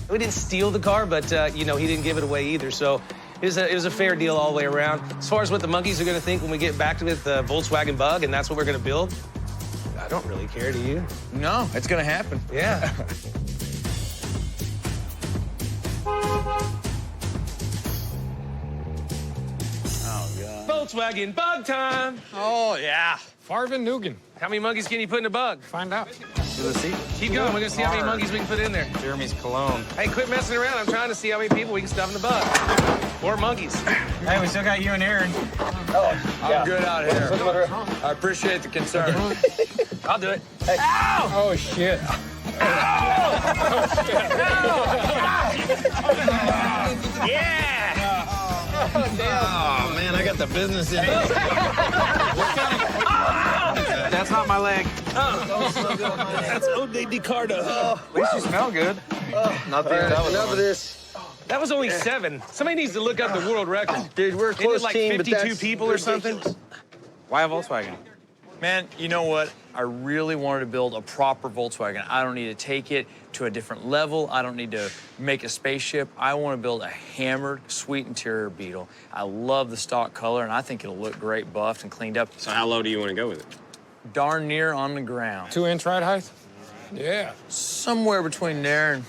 We didn't steal the car, but, he didn't give it away either, so it was a fair deal all the way around. As far as what the monkeys are going to think when we get back to the Volkswagen Bug and that's what we're going to build, I don't really care, do you? No, it's going to happen. Yeah. Oh, God. Volkswagen Bug time. Oh, yeah. Farvin Nugan. How many monkeys can you put in a bug? Find out. Keep going. We're going to see how many monkeys we can put in there. Jeremy's cologne. Hey, quit messing around. I'm trying to see how many people we can stuff in the bug. Or monkeys. Hey, we still got you and Aaron. I'm good out here. I appreciate the concern. I'll do it. Hey. Ow! Oh, shit. Yeah! Oh, man, I got the business in it. That's not my leg. That's Ode Dicardo. At least you smell good. Enough of this. That was only 7. Somebody needs to look up the world record. Dude, we're a close like team, but 52 that's people or something? Why a Volkswagen? Man, you know what? I really wanted to build a proper Volkswagen. I don't need to take it to a different level. I don't need to make a spaceship. I want to build a hammered, sweet interior Beetle. I love the stock color, and I think it'll look great buffed and cleaned up. So how low do you want to go with it? Darn near on the ground. 2-inch ride height? Yeah. Somewhere between there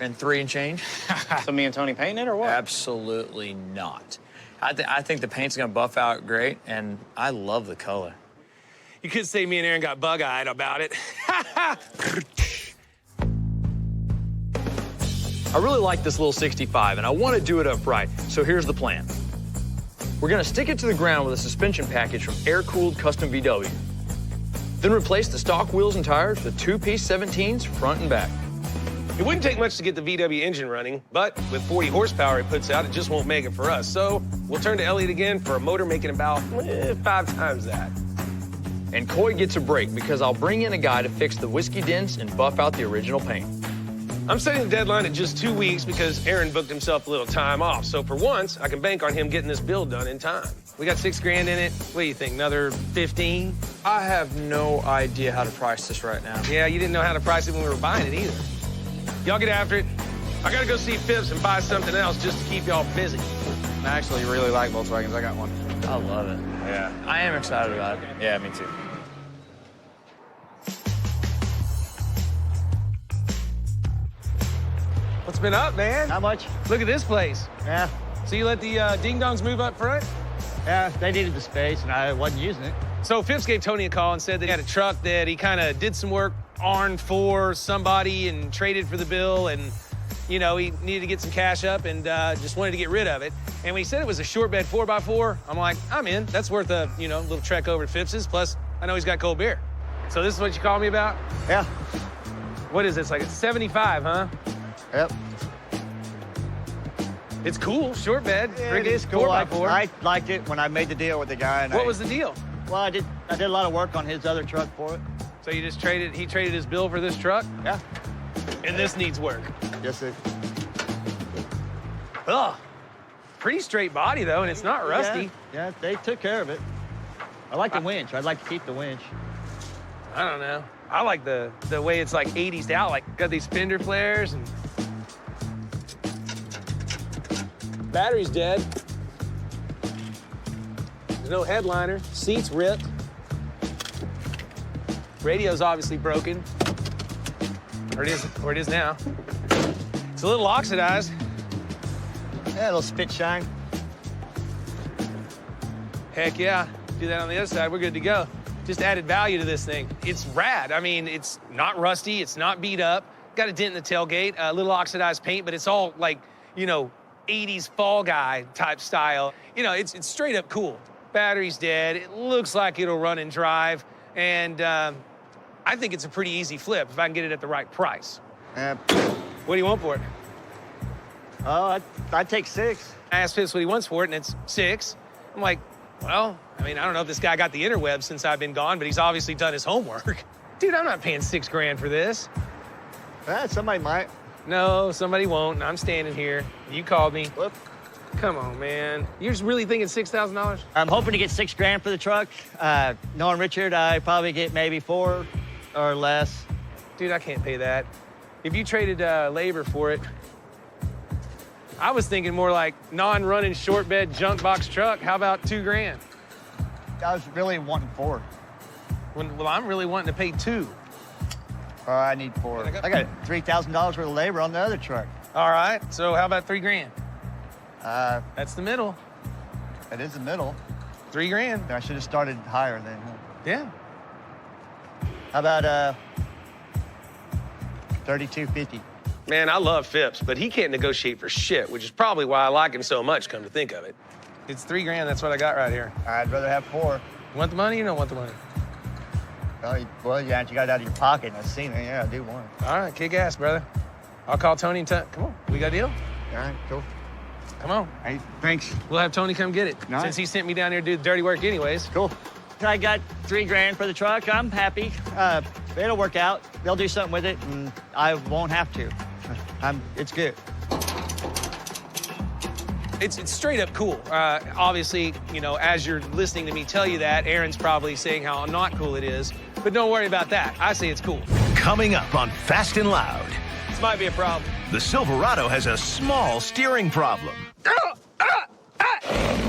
and 3 and change. So me and Tony painting it or what? Absolutely not. I think the paint's gonna buff out great, and I love the color. You could say me and Aaron got bug-eyed about it. I really like this little 65, and I want to do it upright. So here's the plan. We're gonna stick it to the ground with a suspension package from air-cooled Custom VW. Then replace the stock wheels and tires with 2-piece 17s front and back. It wouldn't take much to get the VW engine running, but with 40 horsepower it puts out, it just won't make it for us. So we'll turn to Elliot again for a motor making about 5 times that. And Coy gets a break because I'll bring in a guy to fix the whiskey dents and buff out the original paint. I'm setting the deadline at just 2 weeks because Aaron booked himself a little time off. So for once, I can bank on him getting this build done in time. We got $6 grand in it. What do you think, another 15? I have no idea how to price this right now. Yeah, you didn't know how to price it when we were buying it either. Y'all get after it. I gotta go see Phipps and buy something else just to keep y'all busy. I actually really like Volkswagens. I got one. I love it. Yeah. I am excited about it. Yeah, me too. What's been up, man? Not much. Look at this place. Yeah. So you let the ding-dongs move up front? Yeah, they needed the space, and I wasn't using it. So Phipps gave Tony a call and said that he had a truck that he kind of did some work on for somebody and traded for the bill, and, you know, he needed to get some cash up and just wanted to get rid of it. And when he said it was a short bed 4x4, I'm like, I'm in. That's worth a, you know, little trek over to Phipps's. Plus, I know he's got cold beer. So this is what you called me about? Yeah. What is this, like a 75, huh? Yep. It's cool, short bed. Yeah, it is cool. 4x4. I liked it when I made the deal with the guy. And What was the deal? Well, I did a lot of work on his other truck for it. So you just traded, he traded his bill for this truck? Yeah. And this needs work? Yes, sir. Ugh. Pretty straight body, though, and it's not rusty. Yeah, they took care of it. I like the winch. I'd like to keep the winch. I don't know. I like the way it's like 80s out, like got these fender flares and... Battery's dead. There's no headliner. Seat's ripped. Radio's obviously broken. Or it is now. It's a little oxidized. Yeah, a little spit shine. Heck yeah. Do that on the other side, we're good to go. Just added value to this thing. It's rad. I mean, it's not rusty, it's not beat up. Got a dent in the tailgate, a little oxidized paint, but it's all like, you know, 80s Fall Guy type style. You know, it's straight up cool. Battery's dead. It looks like it'll run and drive. And I think it's a pretty easy flip if I can get it at the right price. What do you want for it? Oh, I'd take 6. I asked Phipps what he wants for it, and it's 6. I'm like, well, I mean, I don't know if this guy got the interwebs since I've been gone, but he's obviously done his homework. Dude, I'm not paying $6 grand for this. Somebody might. No, somebody won't, and I'm standing here. You called me. Whoop. Come on, man. You're just really thinking $6,000? I'm hoping to get $6 grand for the truck. Knowing Richard, I probably get maybe 4 or less. Dude, I can't pay that. If you traded labor for it, I was thinking more like non-running short bed junk box truck. How about $2 grand? I was really wanting 4. Well, I'm really wanting to pay 2. I need 4. I got $3,000 worth of labor on the other truck. All right, so how about $3 grand? That's the middle. That is the middle. $3 grand. I should have started higher then. Huh? Yeah. How about $32.50? Man, I love Phipps, but he can't negotiate for shit, which is probably why I like him so much, come to think of it. It's $3 grand, that's what I got right here. I'd rather have 4. You want the money or you don't want the money? Well, yeah, you got it out of your pocket. I've seen it. Yeah, I do want it. All right, kick ass, brother. I'll call Tony and come on, we got a deal? All right, cool. Come on. Hey, thanks. We'll have Tony come get it, since he sent me down here to do the dirty work anyways. Cool. I got $3 grand for the truck. I'm happy. It'll work out. They'll do something with it, and I won't have to. It's good. It's straight up cool. Obviously, you know, as you're listening to me tell you that, Aaron's probably saying how not cool it is. But don't worry about that. I say it's cool. Coming up on Fast and Loud. This might be a problem. The Silverado has a small steering problem.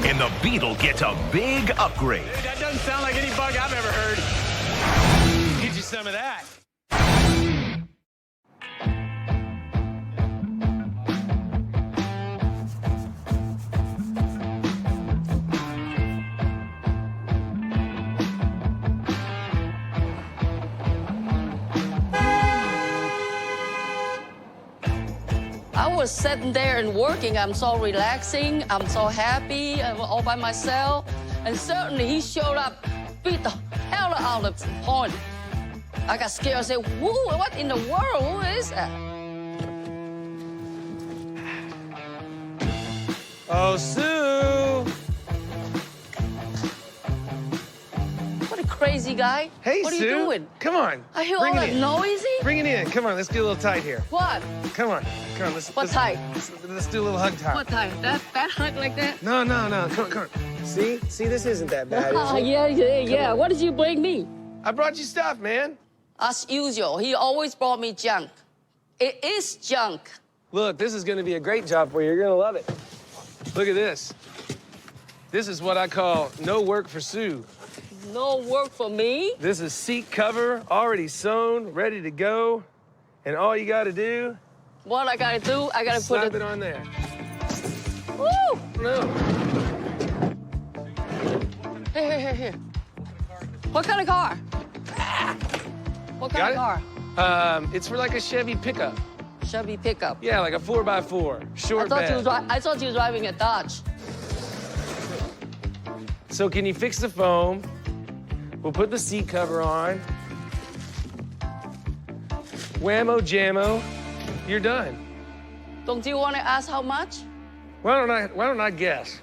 And the Beetle gets a big upgrade. Dude, that doesn't sound like any bug I've ever heard. Get you some of that. I was sitting there and working. I'm so relaxing. I'm so happy. I'm all by myself. And suddenly he showed up, beat the hell out of the point. I got scared. I said, whoa, what in the world? Who is that? Oh, Sue. What a crazy guy. Hey, what are Sue. you doing? Come on. I hear Bring all it that in. noisy. Bring it in. Come on, let's get a little tight here. What? Come on. Come on. What tight? Let's do a little hug time. What tight? That hug like that? No. Come on. See, this isn't that bad. Oh, yeah. What did you bring me? I brought you stuff, man. As usual, he always brought me junk. It is junk. Look, this is going to be a great job for you. You're going to love it. Look at this. This is what I call no work for Sue. No work for me? This is seat cover, already sewn, ready to go. And all you got to do What I gotta do, I gotta Slap put it on there. Woo! No. Here. What kind of car? What kind Got of car? It's for like a Chevy pickup. Chevy pickup. Yeah, like a 4x4, short bed. I thought you were driving a Dodge. So can you fix the foam? We'll put the seat cover on. Whammo jammo, you're done. Don't you want to ask how much? Why don't I guess?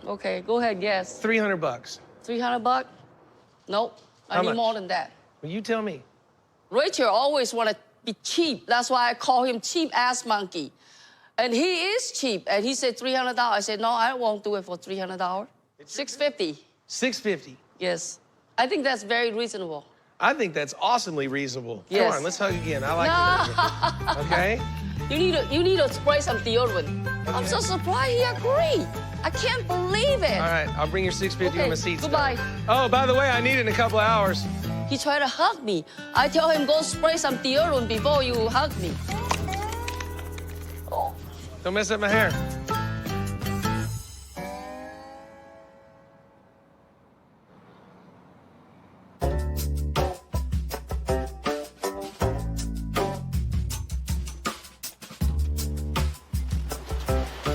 Okay, go ahead, guess. $300. 300 bucks? Nope. I How need much? more than that. Well, you tell me. Richard always want to be cheap. That's why I call him cheap ass monkey. And he is cheap. And he said $300. I said, no, I won't do it for $300. $650. $650. Yes. I think that's very reasonable. I think that's awesomely reasonable. Yes. Come on, let's hug again. I like it. Okay? You need to spray some deodorant. I'm so surprised he agreed. I can't believe it. All right, I'll bring your $650 Okay, on my seats. goodbye. Oh, by the way, I need it in a couple of hours. He tried to hug me. I tell him, go spray some deodorant before you hug me. Don't mess up my hair.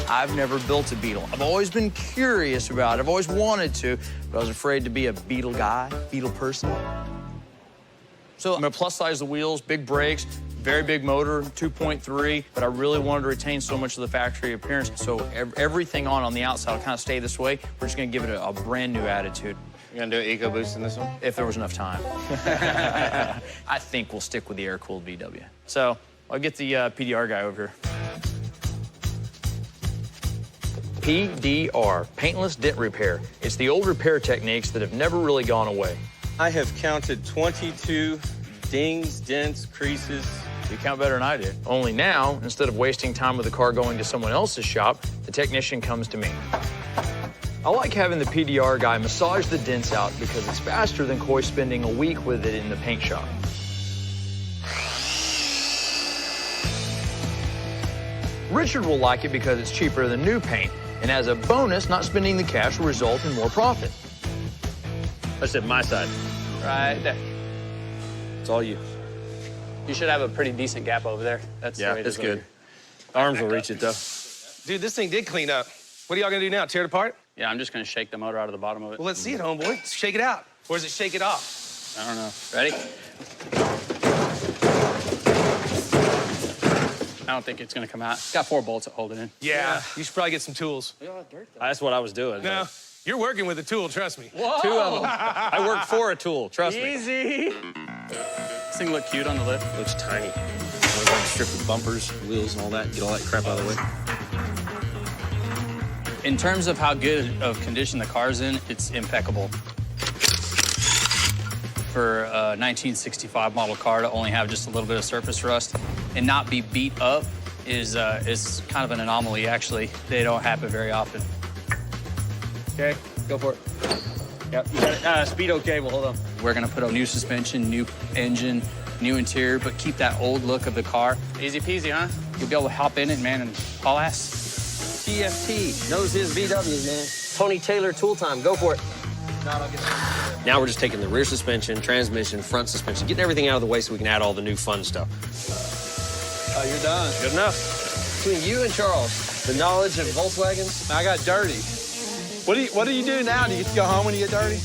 I've never built a Beetle. I've always been curious about it. I've always wanted to, but I was afraid to be a Beetle guy, Beetle person. So I'm gonna plus size the wheels, big brakes, very big motor, 2.3, but I really wanted to retain so much of the factory appearance. So everything on the outside will kind of stay this way. We're just gonna give it a brand new attitude. You gonna do an EcoBoost in this one? If there was enough time. I think we'll stick with the air-cooled VW. So I'll get the PDR guy over here. PDR, paintless dent repair. It's the old repair techniques that have never really gone away. I have counted 22 dings, dents, creases. You count better than I do. Only now, instead of wasting time with the car going to someone else's shop, the technician comes to me. I like having the PDR guy massage the dents out because it's faster than Coy spending a week with it in the paint shop. Richard will like it because it's cheaper than new paint, and as a bonus, not spending the cash will result in more profit. Let's hit my side. Right there. It's all you. You should have a pretty decent gap over there. That's Yeah, the way it it's is good. over here. The arms will reach it, though. Dude, this thing did clean up. What are y'all gonna do now, tear it apart? Yeah, I'm just gonna shake the motor out of the bottom of it. Well, let's see it, homeboy. Let's shake it out. Or does it shake it off? I don't know. Ready? I don't think it's gonna come out. It's got 4 bolts that hold it in. Yeah, you should probably get some tools. That's what I was doing. No, you're working with a tool, trust me. Whoa. 2 of them. I work for a tool, trust me. Easy. This thing look cute on the lift. Looks tiny. We're going to strip the bumpers, wheels, and all that, get all that crap out of the way. In terms of how good of condition the car's in, it's impeccable. For a 1965 model car to only have just a little bit of surface rust and not be beat up is kind of an anomaly, actually. They don't happen very often. Okay, go for it. Yep, you got it. Speedo cable, hold on. We're gonna put a new suspension, new engine, new interior, but keep that old look of the car. Easy peasy, huh? You'll be able to hop in it, man, and haul ass. TFT knows his VWs, man. Tony Taylor tool time, go for it. Now we're just taking the rear suspension, transmission, front suspension, getting everything out of the way so we can add all the new fun stuff. Oh, you're done. Good enough. Between you and Charles, the knowledge of Volkswagens. I got dirty. What do you do now? Do you get to go home when you get dirty?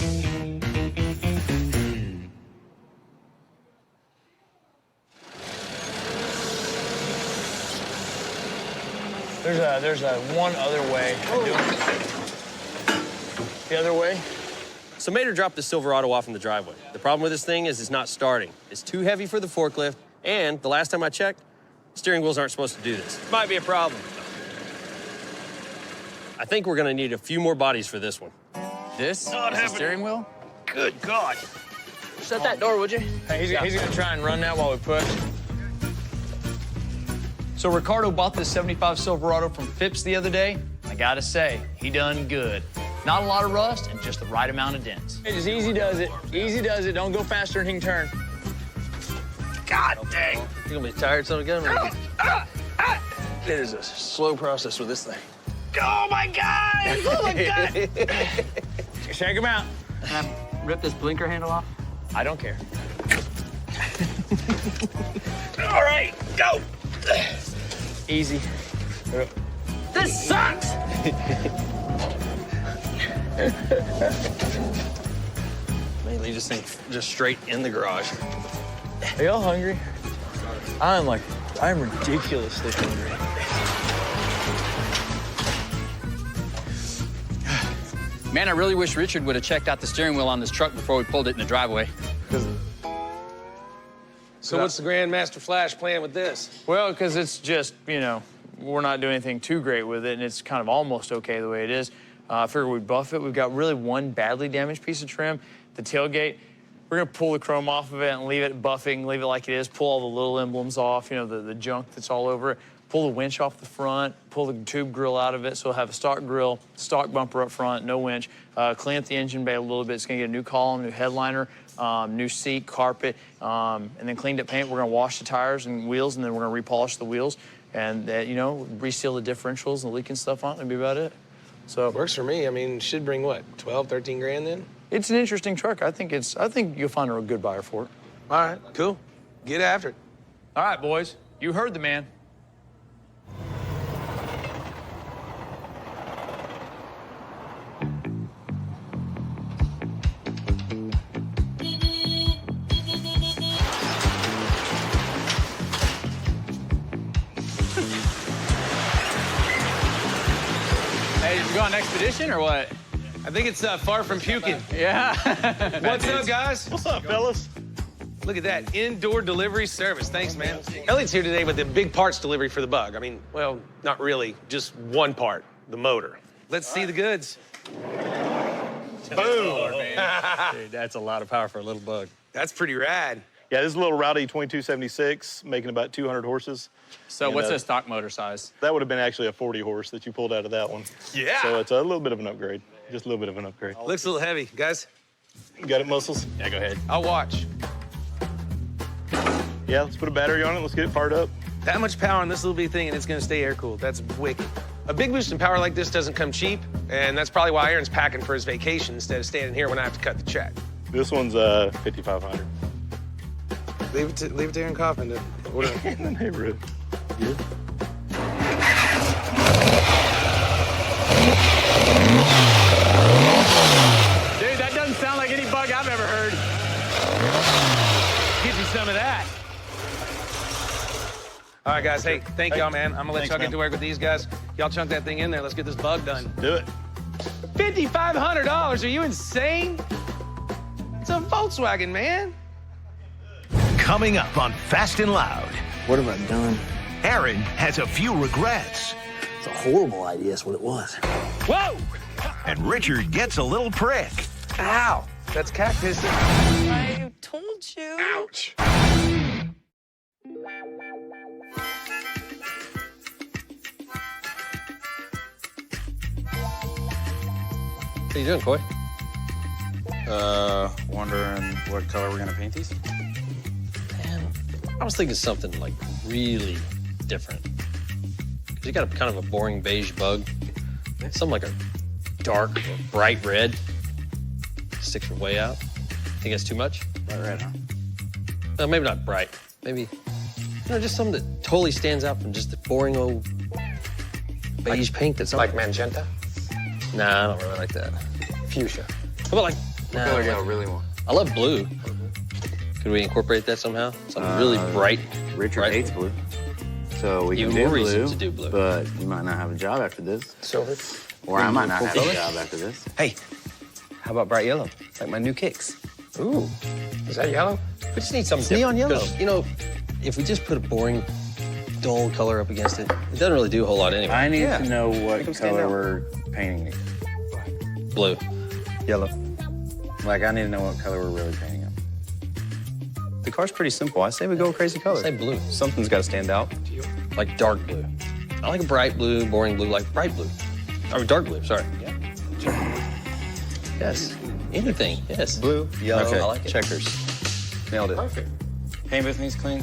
There's a one other way of doing it. The other way? So Mater dropped the Silverado off in the driveway. The problem with this thing is it's not starting. It's too heavy for the forklift, and the last time I checked, steering wheels aren't supposed to do this. Might be a problem. I think we're gonna need a few more bodies for this one. This is the steering wheel? Good God. Shut that door, would you? Hey, he's gonna try and run that while we push. So Ricardo bought this 75 Silverado from Phipps the other day. I gotta say, he done good. Not a lot of rust and just the right amount of dents. Hey, just easy does it. Easy does it. Don't go faster than he can turn. God dang. You're gonna be tired some again? It is a slow process with this thing. Oh my God! Oh my God! Shake him out. Can I rip this blinker handle off? I don't care. All right, go! Easy. This sucks! Man, leave this thing just straight in the garage. Are y'all hungry? I'm ridiculously hungry. Man, I really wish Richard would have checked out the steering wheel on this truck before we pulled it in the driveway. So what's the Grandmaster Flash plan with this? Well, because it's just, we're not doing anything too great with it, and it's kind of almost okay the way it is. I figured we'd buff it. We've got really one badly damaged piece of trim, the tailgate. We're gonna pull the chrome off of it and leave it buffing, leave it like it is, pull all the little emblems off, the junk that's all over it, pull the winch off the front, pull the tube grill out of it, so we'll have a stock grill, stock bumper up front, no winch, clean up the engine bay a little bit. It's gonna get a new column, new headliner, new seat, carpet, and then cleaned up paint. We're gonna wash the tires and wheels, and then we're gonna repolish the wheels, and reseal the differentials and the leaking stuff on it, and be about it. So works for me. I mean, should bring what, 12, 13 grand then? It's an interesting truck. I think you'll find a good buyer for it. All right, cool. Get after it. All right, boys. You heard the man. Hey, did you go on an expedition or what? I think it's far from puking. Yeah. What's up, guys? What's up, fellas? Look at that, indoor delivery service. Thanks, man. Elliot's here today with the big parts delivery for the Bug. I mean, well, not really, just one part, the motor. Let's see the goods. Boom. Dude, that's a lot of power for a little Bug. That's pretty rad. Yeah, this is a little Rowdy 2276, making about 200 horses. So And, what's the stock motor size? That would have been actually a 40 horse that you pulled out of that one. Yeah. So it's a little bit of an upgrade. Just a little bit of an upgrade. Looks a little heavy, guys. You got it, muscles? Yeah, go ahead. I'll watch. Yeah, let's put a battery on it. Let's get it fired up. That much power on this little bitty thing, and it's gonna stay air-cooled. That's wicked. A big boost in power like this doesn't come cheap, and that's probably why Aaron's packing for his vacation instead of standing here when I have to cut the check. This one's 5,500. Leave it to Aaron Kaufman to order. In the neighborhood. Yeah. Dude, that doesn't sound like any Bug I've ever heard. Get you some of that. All right, guys. Hey, thank y'all, man. I'm gonna let y'all get to work with these guys. Y'all chunk that thing in there. Let's get this Bug done. Do it. $5,500. Are you insane? It's a Volkswagen, man. Coming up on Fast and Loud. What have I done? Aaron has a few regrets. It's a horrible idea, is what it was. Whoa! And Richard gets a little prick. Ow! That's cactus. I told you. Ouch. What are you doing, Coy? Wondering what color we're gonna paint these? I was thinking something like really different. Cause you got a kind of a boring beige Bug. Something like a dark or bright red. Sticks your way out. Think that's too much? Bright red, huh? No, maybe not bright. Maybe, just something that totally stands out from just the boring old beige paint that's Like magenta? Nah, I don't really like that. Fuchsia. How about like, What color do y'all really want? I love blue. Could we incorporate that somehow? Something really bright. Richard bright. hates blue. So we Even can do more reason blue, to do blue. but you might not have a job after this. Silver. Or I might not Full have a color? job after this. Hey, how about bright yellow? Like my new kicks. Ooh. Is that yellow? We just need something It's neon different, yellow. 'cause, if we just put a boring, dull color up against it, it doesn't really do a whole lot anyway. I need Yeah. to know Make what 'em stand color out. we're painting these. Blue. Yellow. Like, I need to know what color we're really painting them. The car's pretty simple. I say we go crazy color. Say blue. Something's got to stand out. Like dark blue. I like a bright blue, boring blue, like bright blue. Or dark blue, sorry. Yeah. Sure. Yes. Anything, yes. Blue, yellow, Okay. I like it. checkers. Nailed it. Perfect. Paint booth needs clean.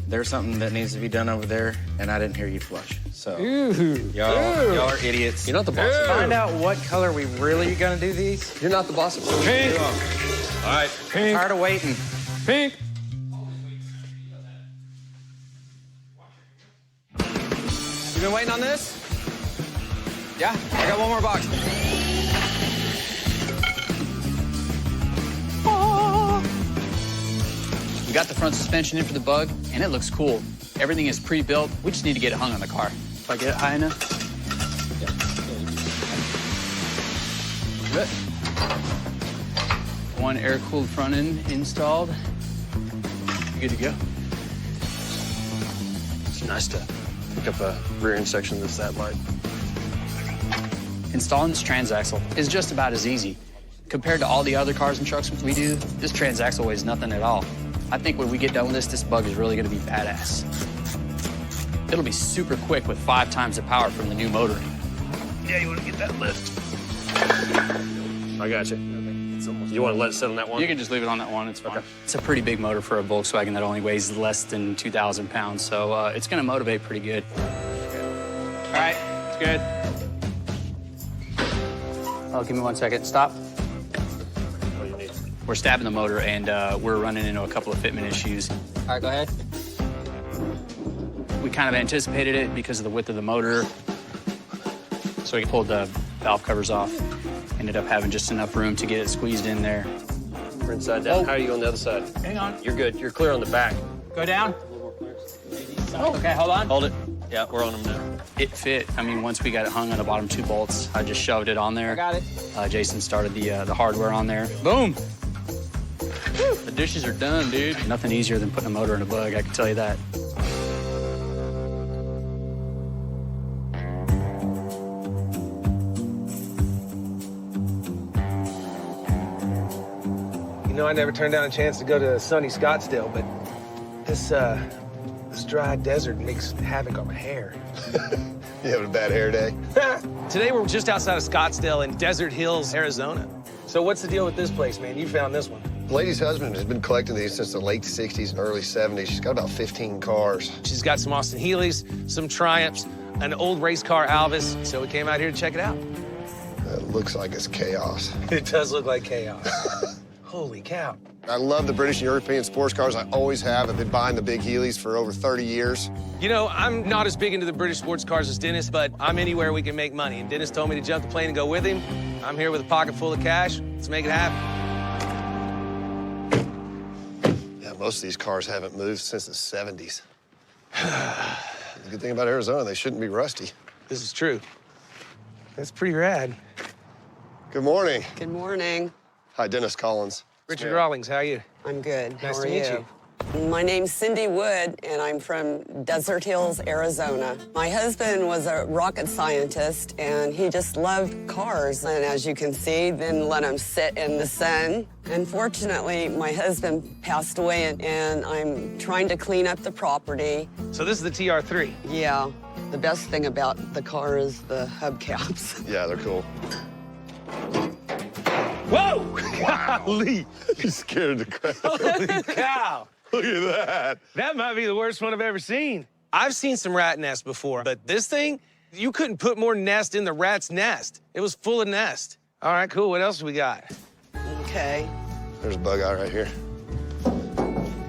There's something that needs to be done over there, and I didn't hear you flush. So, y'all are idiots. You're not the boss. Find out what color we really gonna do these. You're not the boss. Pink. All right. Pink. Tired of waiting. Pink. You been waiting on this? Yeah, I got one more box. We got the front suspension in for the Bug, and it looks cool. Everything is pre-built. We just need to get it hung on the car. If I get it high enough. Good. One air-cooled front end installed. Good to go. It's nice to pick up a rear end section that's that light. Installing this transaxle is just about as easy. Compared to all the other cars and trucks we do, this transaxle weighs nothing at all. I think when we get done with this Bug is really gonna be badass. It'll be super quick with 5 times the power from the new motor. Yeah, you want to get that lift. I got you. You want to let it sit on that one? You can just leave it on that one, it's fine. Okay. It's a pretty big motor for a Volkswagen that only weighs less than 2,000 pounds, so it's gonna motivate pretty good. All right, it's good. Oh, give me 1 second, stop. What do you need? We're stabbing the motor and we're running into a couple of fitment issues. All right, go ahead. We kind of anticipated it because of the width of the motor. So we pulled the valve covers off. Ended up having just enough room to get it squeezed in there. We're inside down. How are you on the other side? Hang on. You're good. You're clear on the back. Go down. Okay, hold on. Hold it. Yeah, we're on them now. It fit. I mean, once we got it hung on the bottom 2 bolts, I just shoved it on there. I got it. Jason started the hardware on there. Boom! The dishes are done, dude. Nothing easier than putting a motor in a Bug, I can tell you that. You know, I never turned down a chance to go to sunny Scottsdale, but this dry desert makes havoc on my hair. You having a bad hair day? Today we're just outside of Scottsdale in Desert Hills, Arizona. So what's the deal with this place, man? You found this one. The lady's husband has been collecting these since the late 60s and early 70s. She's got about 15 cars. She's got some Austin Healys, some Triumphs, an old race car Alvis, so we came out here to check it out. It looks like it's chaos. It does look like chaos. Holy cow. I love the British and European sports cars. I always have. I've been buying the big Healys for over 30 years. You know, I'm not as big into the British sports cars as Dennis, but I'm anywhere we can make money. And Dennis told me to jump the plane and go with him. I'm here with a pocket full of cash. Let's make it happen. Yeah, most of these cars haven't moved since the 70s. The good thing about Arizona, they shouldn't be rusty. This is true. That's pretty rad. Good morning. Good morning. Hi, Dennis Collins. Richard Rawlings, how are you? I'm good. Nice How to are meet you? My name's Cindy Wood, and I'm from Desert Hills, Arizona. My husband was a rocket scientist, and he just loved cars. And as you can see, didn't let him sit in the sun. Unfortunately, my husband passed away, and I'm trying to clean up the property. So this is the TR3? Yeah. The best thing about the car is the hubcaps. Yeah, they're cool. Whoa! Golly! You scared the crap. Holy cow! Look at that. That might be the worst one I've ever seen. I've seen some rat nests before, but this thing, you couldn't put more nest in the rat's nest. It was full of nest. All right, cool. What else we got? Okay. There's a bug eye right here.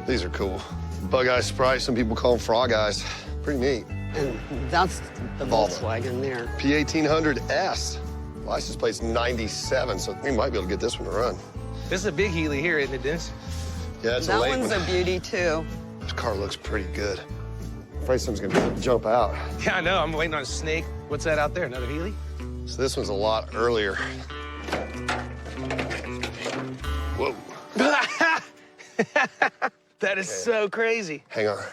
These are cool. Bug eye Sprite, some people call them frog eyes. Pretty neat. And that's the Volkswagen there. P1800S. License plate's 97, so we might be able to get this one to run. This is a big Healy here, isn't it, Dennis? Yeah, it's that a late one's one. a beauty, too. This car looks pretty good. I'm afraid something's gonna jump out. Yeah, I know. I'm waiting on a snake. What's that out there? Another Healy? So this one's a lot earlier. Whoa. That is so crazy. Hang on.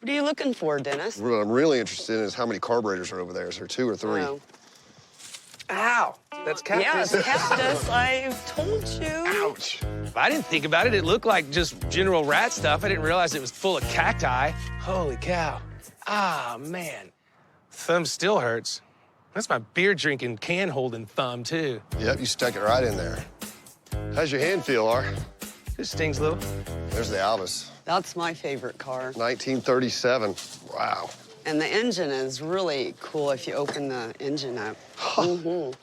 What are you looking for, Dennis? What I'm really interested in is how many carburetors are over there. Is there 2 or 3? Oh. Ow! That's cactus. Yeah, it's cactus. I've told you. Ouch. I didn't think about it. It looked like just general rat stuff. I didn't realize it was full of cacti. Holy cow. Ah, man. Thumb still hurts. That's my beer drinking, can holding thumb, too. Yep, you stuck it right in there. How's your hand feel, Ar? It stings a little. There's the Alvis. That's my favorite car. 1937. Wow. And the engine is really cool if you open the engine up.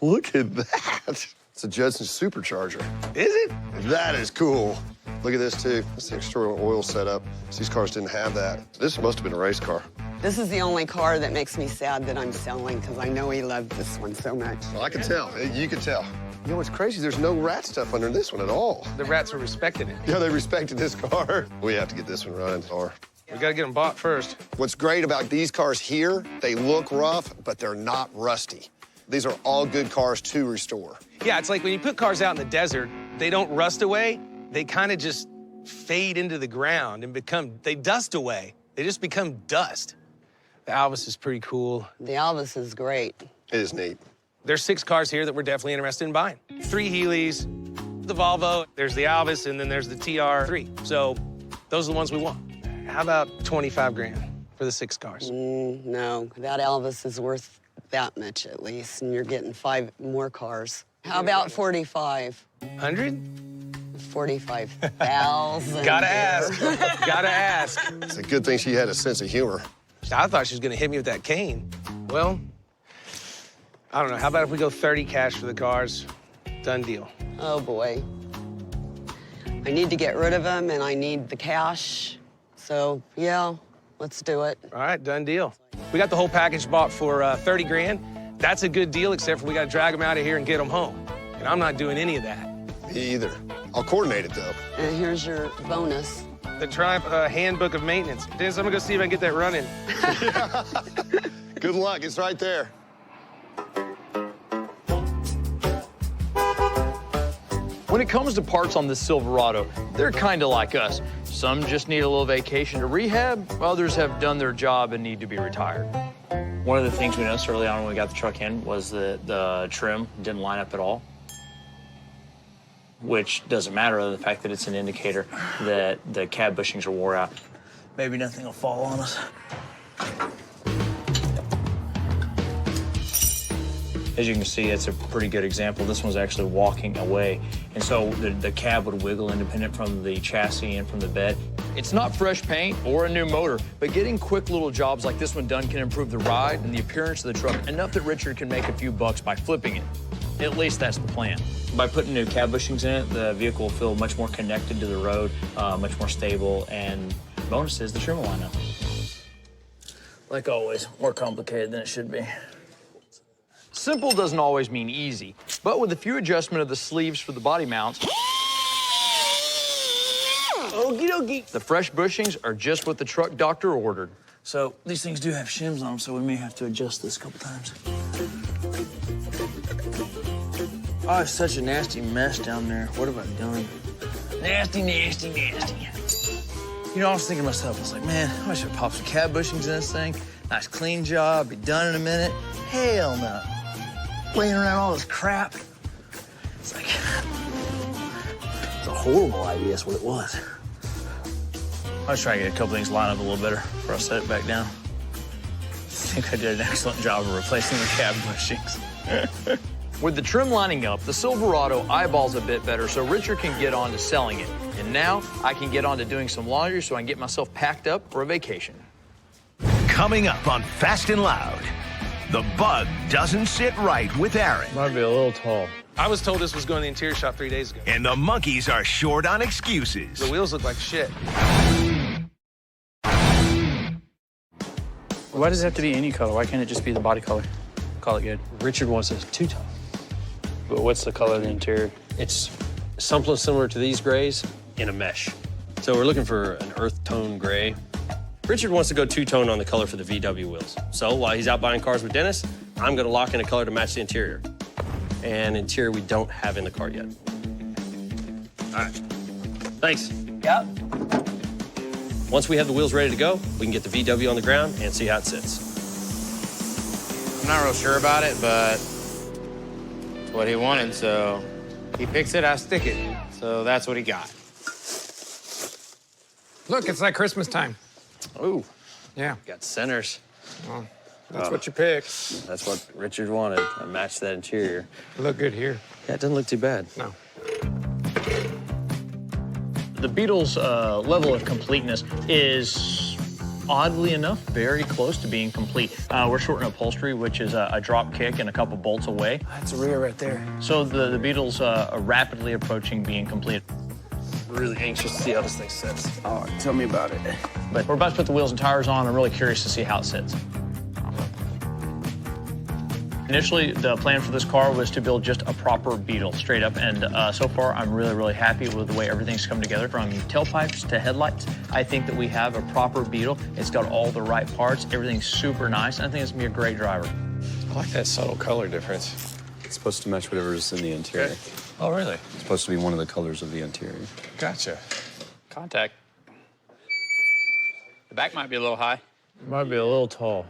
Look at that. It's a Judson supercharger. Is it? That is cool. Look at this, too. It's the external oil setup. These cars didn't have that. This must have been a race car. This is the only car that makes me sad that I'm selling because I know he loved this one so much. Well, I can tell. You can tell. You know what's crazy? There's no rat stuff under this one at all. The rats were respecting it. Yeah, they respected this car. We have to get this one running, or we gotta get them bought first. What's great about these cars here, they look rough, but they're not rusty. These are all good cars to restore. Yeah, it's like when you put cars out in the desert, they don't rust away. They kind of just fade into the ground and they dust away. They just become dust. The Alvis is pretty cool. The Alvis is great. It is neat. There's 6 cars here that we're definitely interested in buying. 3 Healys, the Volvo, there's the Alvis, and then there's the TR3. So those are the ones we want. How about 25 grand for the 6 cars? No, that Alvis is worth that much at least, and you're getting 5 more cars. How about 45? 100? 45,000. Gotta ask. Gotta ask. It's a good thing she had a sense of humor. I thought she was gonna hit me with that cane. Well, I don't know. How about if we go 30 cash for the cars? Done deal. Oh, boy. I need to get rid of them, and I need the cash. So, yeah, let's do it. All right, done deal. We got the whole package bought for 30 grand. That's a good deal, except for we gotta drag them out of here and get them home. And I'm not doing any of that. Me either. I'll coordinate it, though. And here's your bonus. The Triumph Handbook of Maintenance. Dennis, I'm gonna go see if I can get that running. Good luck. It's right there. When it comes to parts on this Silverado, they're kind of like us. Some just need a little vacation to rehab, others have done their job and need to be retired. One of the things we noticed early on when we got the truck in was that the trim didn't line up at all, which doesn't matter other than the fact that it's an indicator that the cab bushings are wore out. Maybe nothing will fall on us. As you can see, it's a pretty good example. This one's actually walking away. And so the cab would wiggle independent from the chassis and from the bed. It's not fresh paint or a new motor, but getting quick little jobs like this one done can improve the ride and the appearance of the truck enough that Richard can make a few bucks by flipping it. At least that's the plan. By putting new cab bushings in it, the vehicle will feel much more connected to the road, much more stable, and bonus is the trim will line up. Like always, more complicated than it should be. Simple doesn't always mean easy, but with a few adjustment of the sleeves for the body mounts, okie dokie. The fresh bushings are just what the truck doctor ordered. So these things do have shims on them, so we may have to adjust this a couple times. Oh, it's such a nasty mess down there. What have I done? Nasty, nasty, nasty. You know, I was thinking to myself, I was like, man, I should pop some cab bushings in this thing. Nice clean job, be done in a minute. Hell no. Laying around all this crap. It's like, it's a horrible idea, is what it was. I was trying to get a couple things lined up a little better before I set it back down. I think I did an excellent job of replacing the cab bushings. With the trim lining up, the Silverado eyeballs a bit better, so Richard can get on to selling it. And now I can get on to doing some laundry so I can get myself packed up for a vacation. Coming up on Fast and Loud, the bug doesn't sit right with Aaron. Might be a little tall. I was told this was going to the interior shop 3 days ago. And the monkeys are short on excuses. The wheels look like shit. Why does it have to be any color? Why can't it just be the body color? Call it good. Richard wants a two-tone. But what's the color of the interior? It's something similar to these grays in a mesh. So we're looking for an earth tone gray. Richard wants to go two-tone on the color for the VW wheels. So while he's out buying cars with Dennis, I'm gonna lock in a color to match the interior. And interior we don't have in the car yet. All right, thanks. Yep. Once we have the wheels ready to go, we can get the VW on the ground and see how it sits. I'm not real sure about it, but it's what he wanted, so he picks it, I stick it. So that's what he got. Look, it's like Christmas time. Ooh. Yeah. Got centers. Well, that's what you picked. That's what Richard wanted. I matched that interior. Look good here. Yeah, it doesn't look too bad. No. The Beetle's level of completeness is, oddly enough, very close to being complete. We're short in upholstery, which is a drop kick and a couple bolts away. That's a rear right there. So the Beetle's rapidly approaching being complete. Really anxious to see how this thing sits. Oh, tell me about it. But we're about to put the wheels and tires on. I'm really curious to see how it sits. Initially, the plan for this car was to build just a proper Beetle, straight up, and so far, I'm really, really happy with the way everything's come together, from tailpipes to headlights. I think that we have a proper Beetle. It's got all the right parts. Everything's super nice, and I think it's gonna be a great driver. I like that subtle color difference. It's supposed to match whatever's in the interior. Okay. Oh, really? It's supposed to be one of the colors of the interior. Gotcha. Contact. The back might be a little high. Might be a little tall.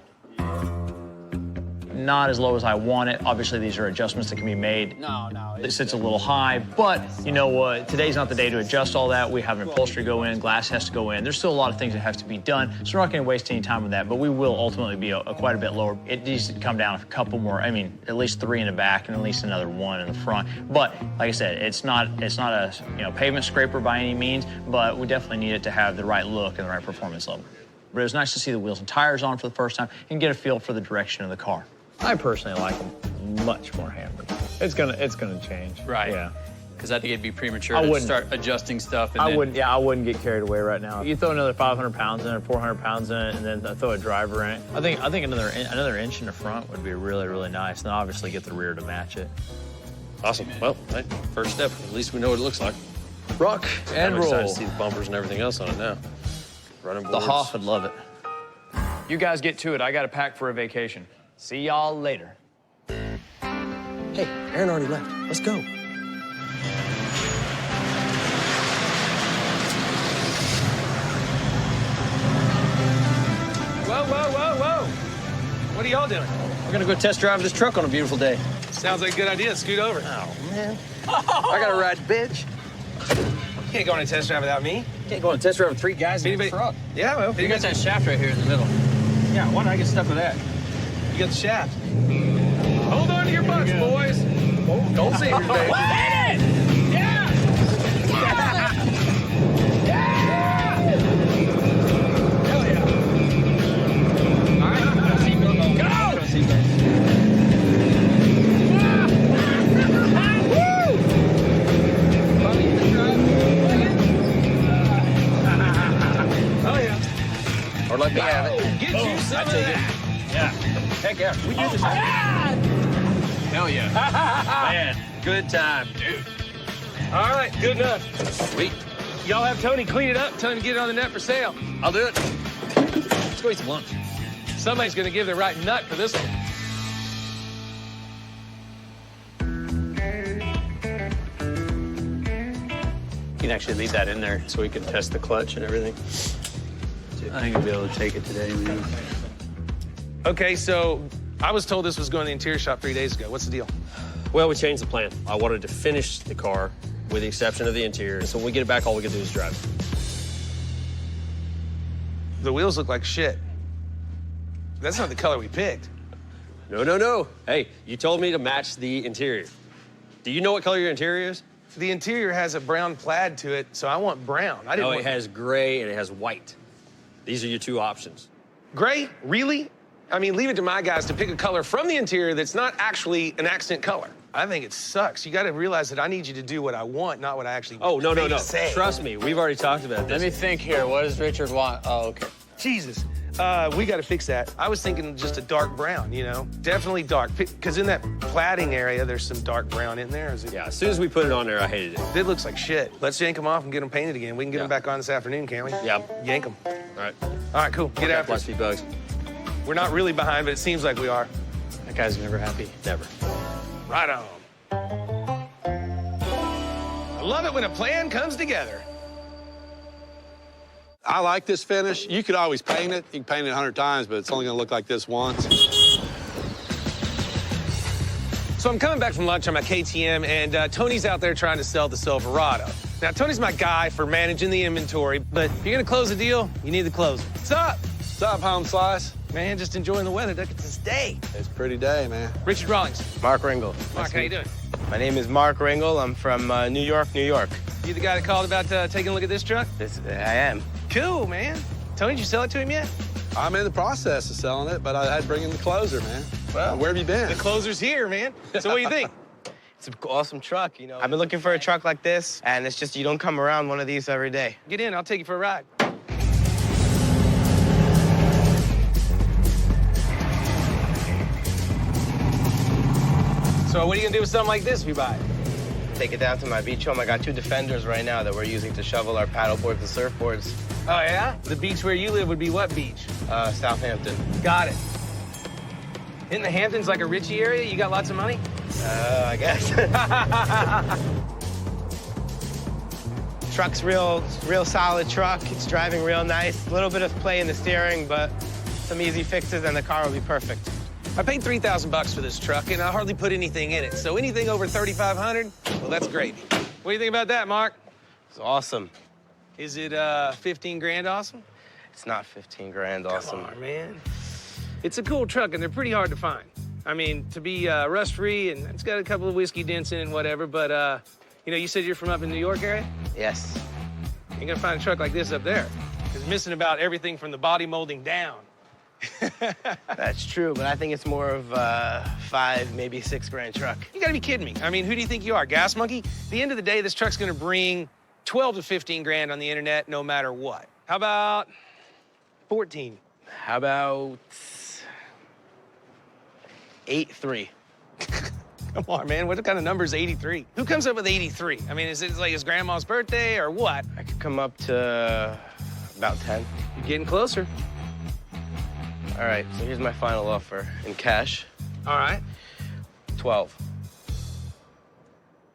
Not as low as I want it. Obviously, these are adjustments that can be made. No. It sits a little high, but you know what? Today's not the day to adjust all that. We have an upholstery go in, glass has to go in. There's still a lot of things that have to be done, so we're not going to waste any time with that, but we will ultimately be quite a bit lower. It needs to come down a couple more, I mean, at least 3 in the back and at least another 1 in the front. But like I said, it's not a pavement scraper by any means, but we definitely need it to have the right look and the right performance level. But it was nice to see the wheels and tires on for the first time and get a feel for the direction of the car. I personally like them much more hammered. It's gonna change. Right. Yeah. Because I think it'd be premature to start adjusting stuff. And I wouldn't get carried away right now. You throw another 500 pounds in it, 400 pounds in it, and then throw a driver in it. I think another inch in the front would be really, really nice. And then obviously get the rear to match it. Awesome. Well, first step. At least we know what it looks like. Rock and I'm roll. excited to see the bumpers and everything else on it now. Running boards. The Hoff would love it. You guys get to it. I got to pack for a vacation. See y'all later. Hey, Aaron already left. Let's go. Whoa. What are y'all doing? We're gonna go test drive this truck on a beautiful day. Sounds like a good idea. Scoot over. Oh, man. I gotta ride, bitch. You can't go on a test drive without me. Can't go on a test drive with 3 guys in the truck. Yeah, well. You got that shaft right here in the middle. Yeah, why don't I get stuck with that? You got the shaft. Hold on to your butts, boys. Oh, don't save your baby. Hit it! Yeah! Hell yeah. All right. Go! Oh, yeah. Or let me have it. Get you some of that. Yeah. Heck yeah. We do this. Hell yeah. Man, good time, dude. All right, good enough. Sweet. Y'all have Tony clean it up, tell him to get it on the net for sale. I'll do it. Let's go eat some lunch. Somebody's gonna give the right nut for this one. You can actually leave that in there so we can test the clutch and everything. I think you'll be able to take it today, man. Okay, so I was told this was going to the interior shop 3 days ago. What's the deal? Well, we changed the plan. I wanted to finish the car with the exception of the interior. So when we get it back, all we can do is drive. The wheels look like shit. That's not the color we picked. No. Hey, you told me to match the interior. Do you know what color your interior is? The interior has a brown plaid to it, so I want brown. I didn't No, want... it has gray and it has white. These are your 2 options. Gray? Really? I mean, leave it to my guys to pick a color from the interior that's not actually an accent color. I think it sucks. You got to realize that I need you to do what I want, not what I actually say. Trust me, we've already talked about this. Let me think here. What does Richard want? Oh, okay. Jesus. We got to fix that. I was thinking just a dark brown, you know? Definitely dark, because in that plaiding area, there's some dark brown in there. Is it? Yeah, as soon as we put it on there, I hated it. It looks like shit. Let's yank them off and get them painted again. We can get them back on this afternoon, can't we? Yeah. Yank them. All right. All right, cool. Get after Plus few bugs. We're not really behind, but it seems like we are. That guy's never happy. Never. Right on. I love it when a plan comes together. I like this finish. You could always paint it. You can paint it 100 times, but it's only gonna look like this once. So I'm coming back from lunch. I'm at KTM, and Tony's out there trying to sell the Silverado. Now, Tony's my guy for managing the inventory, but if you're gonna close a deal, you need to close it. What's up? What's up, Home Slice? man. Just enjoying the weather. Look at this day. It's a pretty day, man. Richard Rawlings. Mark Ringel. Mark, how you doing? My name is Mark Ringel. I'm from New York, New York. You the guy that called about taking a look at this truck? I am. Cool, man. Tony, did you sell it to him yet? I'm in the process of selling it, but I had to bring in the closer, man. Well, where have you been? The closer's here, man. So what do you think? It's an awesome truck, you know. I've been looking for a truck like this, and it's just you don't come around one of these every day. Get in, I'll take you for a ride. So what are you gonna do with something like this if you buy it? Take it down to my beach home. I got 2 Defenders right now that we're using to shovel our paddle boards and surfboards. Oh, yeah? The beach where you live would be what beach? Southampton. Got it. Isn't the Hamptons like a Ritchie area? You got lots of money? I guess. Truck's real solid truck. It's driving real nice. A little bit of play in the steering, but some easy fixes and the car will be perfect. I paid $3,000 for this truck, and I hardly put anything in it. So anything over $3,500, well, that's great. What do you think about that, Mark? It's awesome. Is it 15 grand awesome? It's not 15 grand awesome. Come on, man. It's a cool truck, and they're pretty hard to find. I mean, to be rust-free, and it's got a couple of whiskey dents in it and whatever, but, you know, you said you're from up in the New York area? Yes. You ain't gonna find a truck like this up there. It's missing about everything from the body molding down. That's true, but I think it's more of a 5, maybe 6 grand truck. You gotta be kidding me. I mean, who do you think you are, gas monkey? At the end of the day, this truck's gonna bring 12 to 15 grand on the internet no matter what. How about 14? How about 8.3? Come on, man, what kind of number is 83? Who comes up with 83? I mean, is it like his grandma's birthday or what? I could come up to about 10. You're getting closer. All right, so here's my final offer in cash. All right. 12.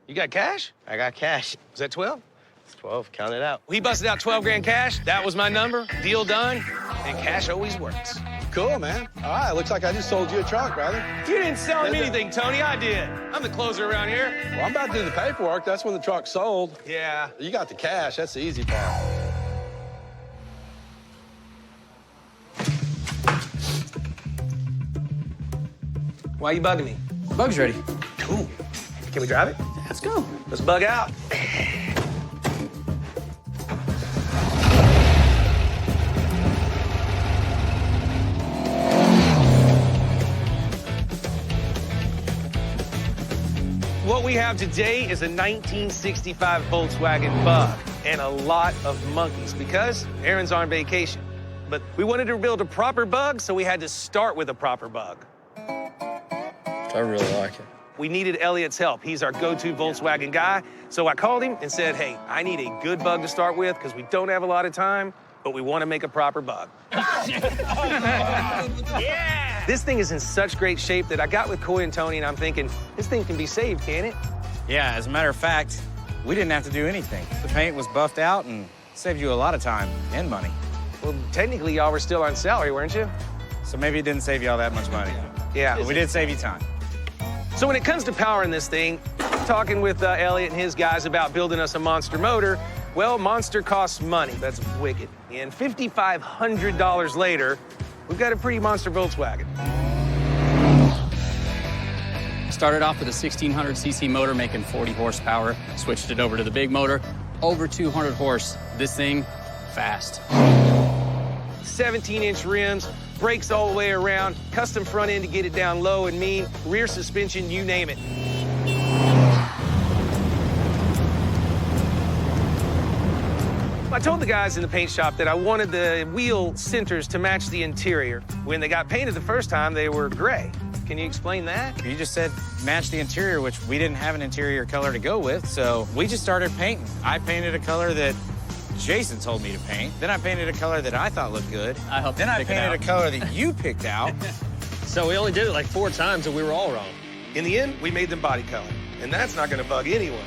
You got cash? I got cash. Is that 12? It's 12, count it out. We busted out 12 grand cash. That was my number. Deal done. And cash always works. Cool, man. All right, looks like I just sold you a truck, brother. You didn't sell him anything, Tony. I did. I'm the closer around here. Well, I'm about to do the paperwork. That's when the truck's sold. Yeah. You got the cash. That's the easy part. Why are you bugging me? Bug's ready. Cool. Can we drive it? Let's go. Let's bug out. What we have today is a 1965 Volkswagen Bug and a lot of monkeys because Aaron's on vacation. But we wanted to build a proper Bug, so we had to start with a proper Bug. I really like it. We needed Elliot's help. He's our go-to Volkswagen guy. So I called him and said, hey, I need a good Bug to start with because we don't have a lot of time, but we want to make a proper Bug. Yeah! This thing is in such great shape that I got with Coy and Tony, and I'm thinking, this thing can be saved, can't it? Yeah, as a matter of fact, we didn't have to do anything. The paint was buffed out and saved you a lot of time and money. Well, technically, y'all were still on salary, weren't you? So maybe it didn't save you all that much money. Yeah. But we did save you time. So when it comes to powering this thing, talking with Elliot and his guys about building us a monster motor, well, monster costs money. That's wicked. And $5,500 later, we've got a pretty monster Volkswagen. Started off with a 1600cc motor making 40 horsepower, switched it over to the big motor, over 200 horse. This thing, fast. 17-inch rims, brakes all the way around, custom front end to get it down low and mean, rear suspension, you name it. I told the guys in the paint shop that I wanted the wheel centers to match the interior. When they got painted the first time, they were gray. Can you explain that? You just said match the interior, which we didn't have an interior color to go with, so we just started painting. I painted a color that Jason told me to paint. Then I painted a color that I thought looked good. I helped Then I pick it painted out. a color that you picked out. So we only did it like 4 times and we were all wrong. In the end, we made them body color, and that's not gonna bug anyone.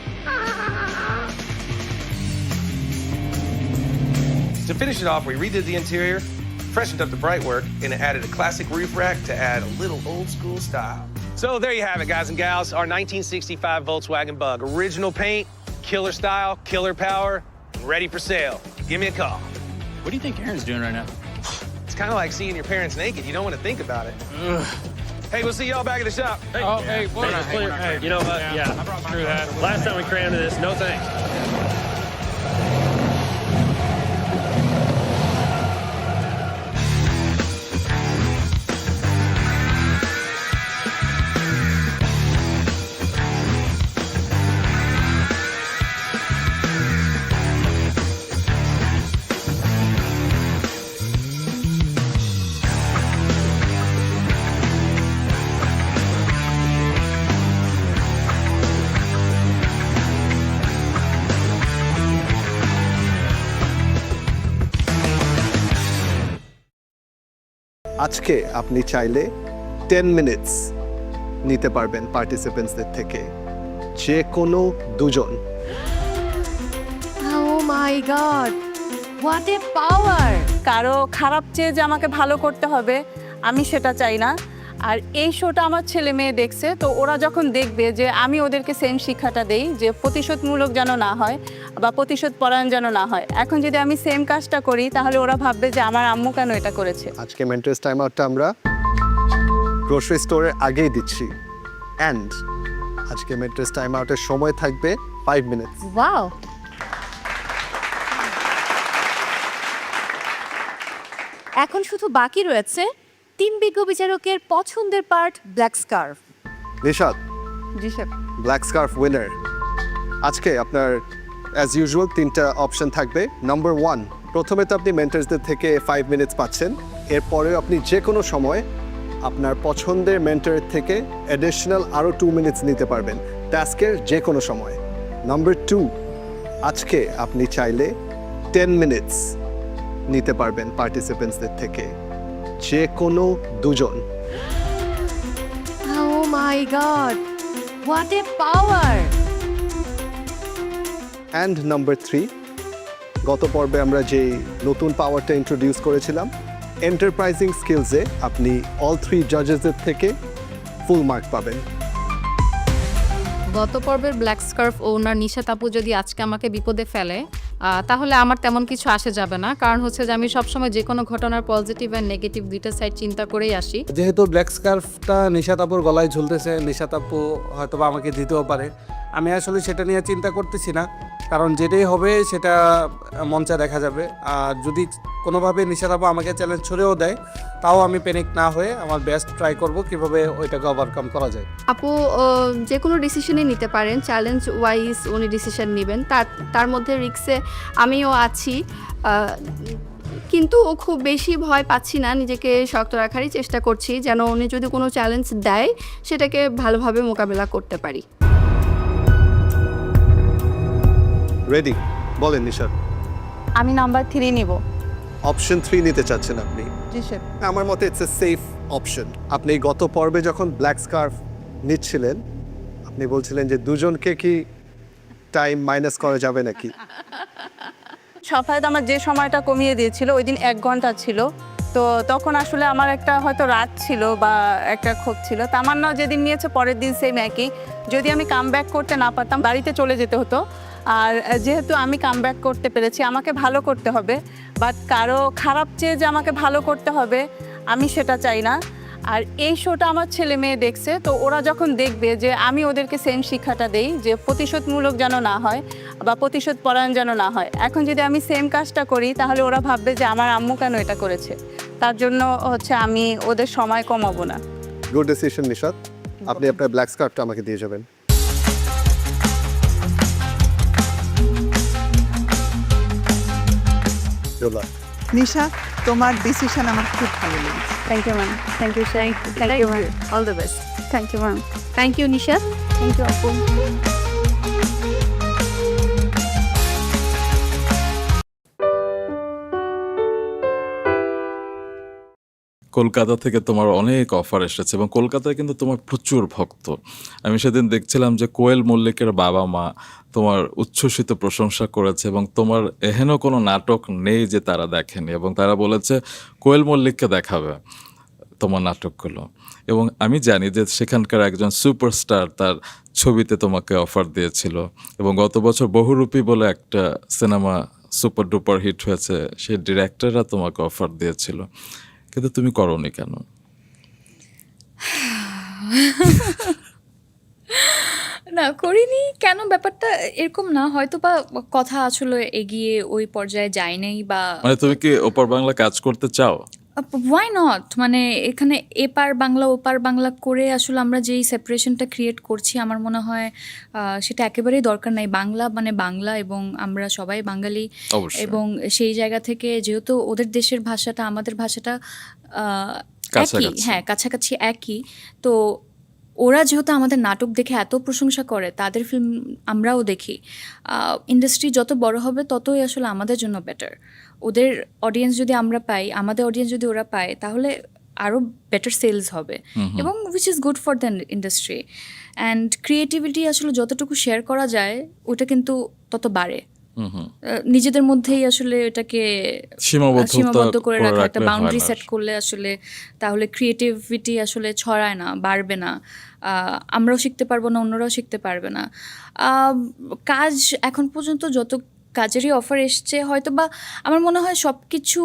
To finish it off, we redid the interior, freshened up the brightwork, and added a classic roof rack to add a little old school style. So there you have it, guys and gals, our 1965 Volkswagen Bug. Original paint, killer style, killer power, and ready for sale. Give me a call. What do you think Aaron's doing right now? It's It's kind of like seeing your parents naked. You don't want to think about it. Hey, we'll see y'all back at the shop. Hey, you know what? Yeah. Screw that. Last time we crammed into this, no thanks. আজকে আপনি চাইলে 10 minutes নিতে পারবেন পার্টিসিপেন্টসদের থেকে, যে কোনো দুজন। Oh my God! What a power! কারো খারাপ চেয়ে যে আমাকে ভালো করতে হবে আমি সেটা চাই না। আর এই শোটা আমার ছেলে মেয়ে দেখছে, তো ওরা যখন দেখবে যে আমি ওদেরকে সেম শিক্ষাটা দেই যে প্রতিশোধমূলক যেন না হয় বা প্রতিশোধ পরায়ণ যেন না হয়। এখন যদি আমি সেম কাজটা করি তাহলে ওরা ভাববে যে আমার আম্মু কেন এটা করেছে। আজকে মেন্টরস টাইম আউটটা আমরা গ্রোসারি স্টোরের আগেই দিচ্ছি, অ্যান্ড আজকে মেন্টরস টাইম আউটের সময় থাকবে 5 মিনিটস। Wow! এখন শুধু বাকি রয়েছে 3 বিজ্ঞ বিচারকের পছন্দের পার্ট ব্ল্যাক স্কার্ফ। নিশাদ, জি স্যার। Black scarf winner. আজকে আপনার অ্যাজ ইউজুয়াল 3টা অপশন থাকবে। নাম্বার 1, প্রথমে তো আপনি মেন্টরসদের থেকে 5 মিনিটস পাচ্ছেন, এরপরেও আপনি যে কোনো সময় আপনার পছন্দের মেন্টরের থেকে অ্যাডিশনাল আরও 2 মিনিটস নিতে পারবেন টাস্কের যে কোনো সময়। নাম্বার 2, আজকে আপনি চাইলে 10 মিনিটস নিতে পারবেন পার্টিসিপেন্টসদের থেকে, যে কোনো দুজন। Oh my God! What a power! And number 3, গত পর্বে আমরা যে নতুন পাওয়ারটা ইন্ট্রোডিউস করেছিলাম, এন্টারপ্রাইজিং স্কিলসে আপনি অল 3 জাজেসদের থেকে ফুল মার্ক পাবেন। গত পর্বের ব্ল্যাক স্কার্ফ ওনার নিশাত আপু যদি আজকে আমাকে বিপদে ফেলে তাহলে আমার তেমন কিছু আসে যাবে না, কারণ হচ্ছে যে আমি সবসময় যে কোনো ঘটনার পজিটিভ অ্যান্ড নেগেটিভ দুইটা সাইড চিন্তা করেই আসি। যেহেতু ব্ল্যাক স্কার্ফটা নিশাত আপুর গলায় ঝুলতেছে, নিশাত আপু হয়তো বা আমাকে দিতেও পারে, আমি আসলে সেটা নিয়ে চিন্তা করতেছি না, কারণ যেটাই হবে সেটা মঞ্চে দেখা যাবে। আর যদি কোনোভাবে নিশাত আপু আমাকে চ্যালেঞ্জ ছুড়েও দেয় তাও আমি প্যানিক না হয়ে আমার বেস্ট ট্রাই করব কিভাবে ওইটাকে ওভারকাম করা যায়। আপু যে কোনো ডিসিশনই নিতে পারেন, চ্যালেঞ্জ ওয়াইজ উনি ডিসিশন নেবেন, তার মধ্যে রিক্সে আমিও আছি, কিন্তু খুব বেশি ভয় পাচ্ছি না, নিজেকে শক্ত রাখারই চেষ্টা করছি যেন উনি যদি কোনো চ্যালেঞ্জ দেয় সেটাকে ভালোভাবে মোকাবেলা করতে পারি। রেডি? বলেন নিশাদ। আমি নাম্বার 3 নিব। অপশন 3 নিতে চাচ্ছেন আপনি? জি স্যার। আমার মতে ইটস এ সেফ অপশন। আপনি গত পর্বে যখন ব্ল্যাক স্কার্ফ নিচ্ছিলেন আপনি বলছিলেন যে দুজনকে কি টাইম মাইনাস করা যাবে নাকি? সফায়ত আমার যে সময়টা কমিয়ে দিয়েছিল ওই দিন 1 ঘন্টা ছিল, তো তখন আসলে আমার একটা হয়তো রাত ছিল বা একটা ক্ষোভ ছিল। তামান্নাও যেদিন নিয়েছে পরের দিন সেম একই। যদি আমি কাম ব্যাক করতে না পারতাম বাড়িতে চলে যেতে হতো, আর যেহেতু আমি কাম ব্যাক করতে পেরেছি আমাকে ভালো করতে হবে, বাট কারো খারাপ চেয়ে যে আমাকে ভালো করতে হবে আমি সেটা চাই না। আর এই শোটা আমার ছেলে মেয়ে দেখছে, তো ওরা যখন দেখবে যে আমি ওদেরকে সেম শিক্ষাটা দেই যে প্রতিশোধমূলক যেন না হয় বা প্রতিশোধ পরায়ণ যেন না হয়। এখন যদি আমি সেম কাজটা করি তাহলে ওরা ভাববে যে আমার আম্মু কেন এটা করেছে। তার জন্য হচ্ছে আমি ওদের সময় কমাবো না। Good decision Nishad. আপনি আপনার ব্ল্যাক স্কার্ফটা আমাকে দিয়ে যাবেন। নিশা, তোমার ডিসিশন আমার খুব ভালো লেগেছে। Thank you ma'am. Thank you sir. Thank you ma'am. All the best. Thank you ma'am. Thank you Nisha. Thank you আপু। কলকাতা থেকে তোমার অনেক অফার এসেছে এবং কলকাতায় কিন্তু তোমার প্রচুর ভক্ত। আমি সেদিন দেখছিলাম যে কোয়েল মল্লিকের বাবা মা তোমার উচ্ছ্বসিত প্রশংসা করেছে এবং তোমার এহেন কোনো নাটক নেই যে তারা দেখেনি, এবং তারা বলেছে কোয়েল মল্লিককে দেখাবে তোমার নাটকগুলো। এবং আমি জানি যে সেখানকার একজন সুপারস্টার তার ছবিতে তোমাকে অফার দিয়েছিল, এবং গত বছর বহুরূপী বলে একটা সিনেমা সুপার ডুপার হিট হয়েছে, সেই ডিরেক্টররা তোমাকে অফার দিয়েছিল। কিন্তু তুমি করোনি কেন? না করিনি কেন, ব্যাপারটা এরকম না, হয়তো বা কথা আসলে এগিয়ে ওই পর্যায়ে যায় নাই বা মানে তুমি কি ওপার বাংলা কাজ করতে চাও? ওয়াই নট, মানে এখানে এপার বাংলা ওপার বাংলা করে আসলে আমরা যেই সেপারেশনটা ক্রিয়েট করছি আমার মনে হয় সেটা একেবারেই দরকার নাই। বাংলা মানে বাংলা এবং আমরা সবাই বাঙালি, এবং সেই জায়গা থেকে যেহেতু ওদের দেশের ভাষাটা আমাদের ভাষাটা একই, হ্যাঁ কাছাকাছি একই, তো ওরা যেহেতু আমাদের নাটক দেখে এত প্রশংসা করে, তাদের ফিল্ম আমরাও দেখি, ইন্ডাস্ট্রি যত বড় হবে ততই আসলে আমাদের জন্য বেটার। ওদের অডিয়েন্স যদি আমরা পাই, আমাদের অডিয়েন্স যদি ওরা পায়, তাহলে আরও বেটার সেলস হবে এবং which is good for the industry. And creativity আসলে যতটুকু শেয়ার করা যায় ওটা কিন্তু তত বাড়ে। নিজেদের মধ্যেই আসলে এটাকে সীমাবদ্ধ করে রাখা, একটা বাউন্ডারি সেট করলে আসলে তাহলে ক্রিয়েটিভিটি আসলে ছড়ায় না, বাড়বে না, আমরাও শিখতে পারবো না, অন্যরাও শিখতে পারবে না। কাজ এখন পর্যন্ত যত কাজেরই অফার এসছে, হয়তো বা আমার মনে হয় সব কিছু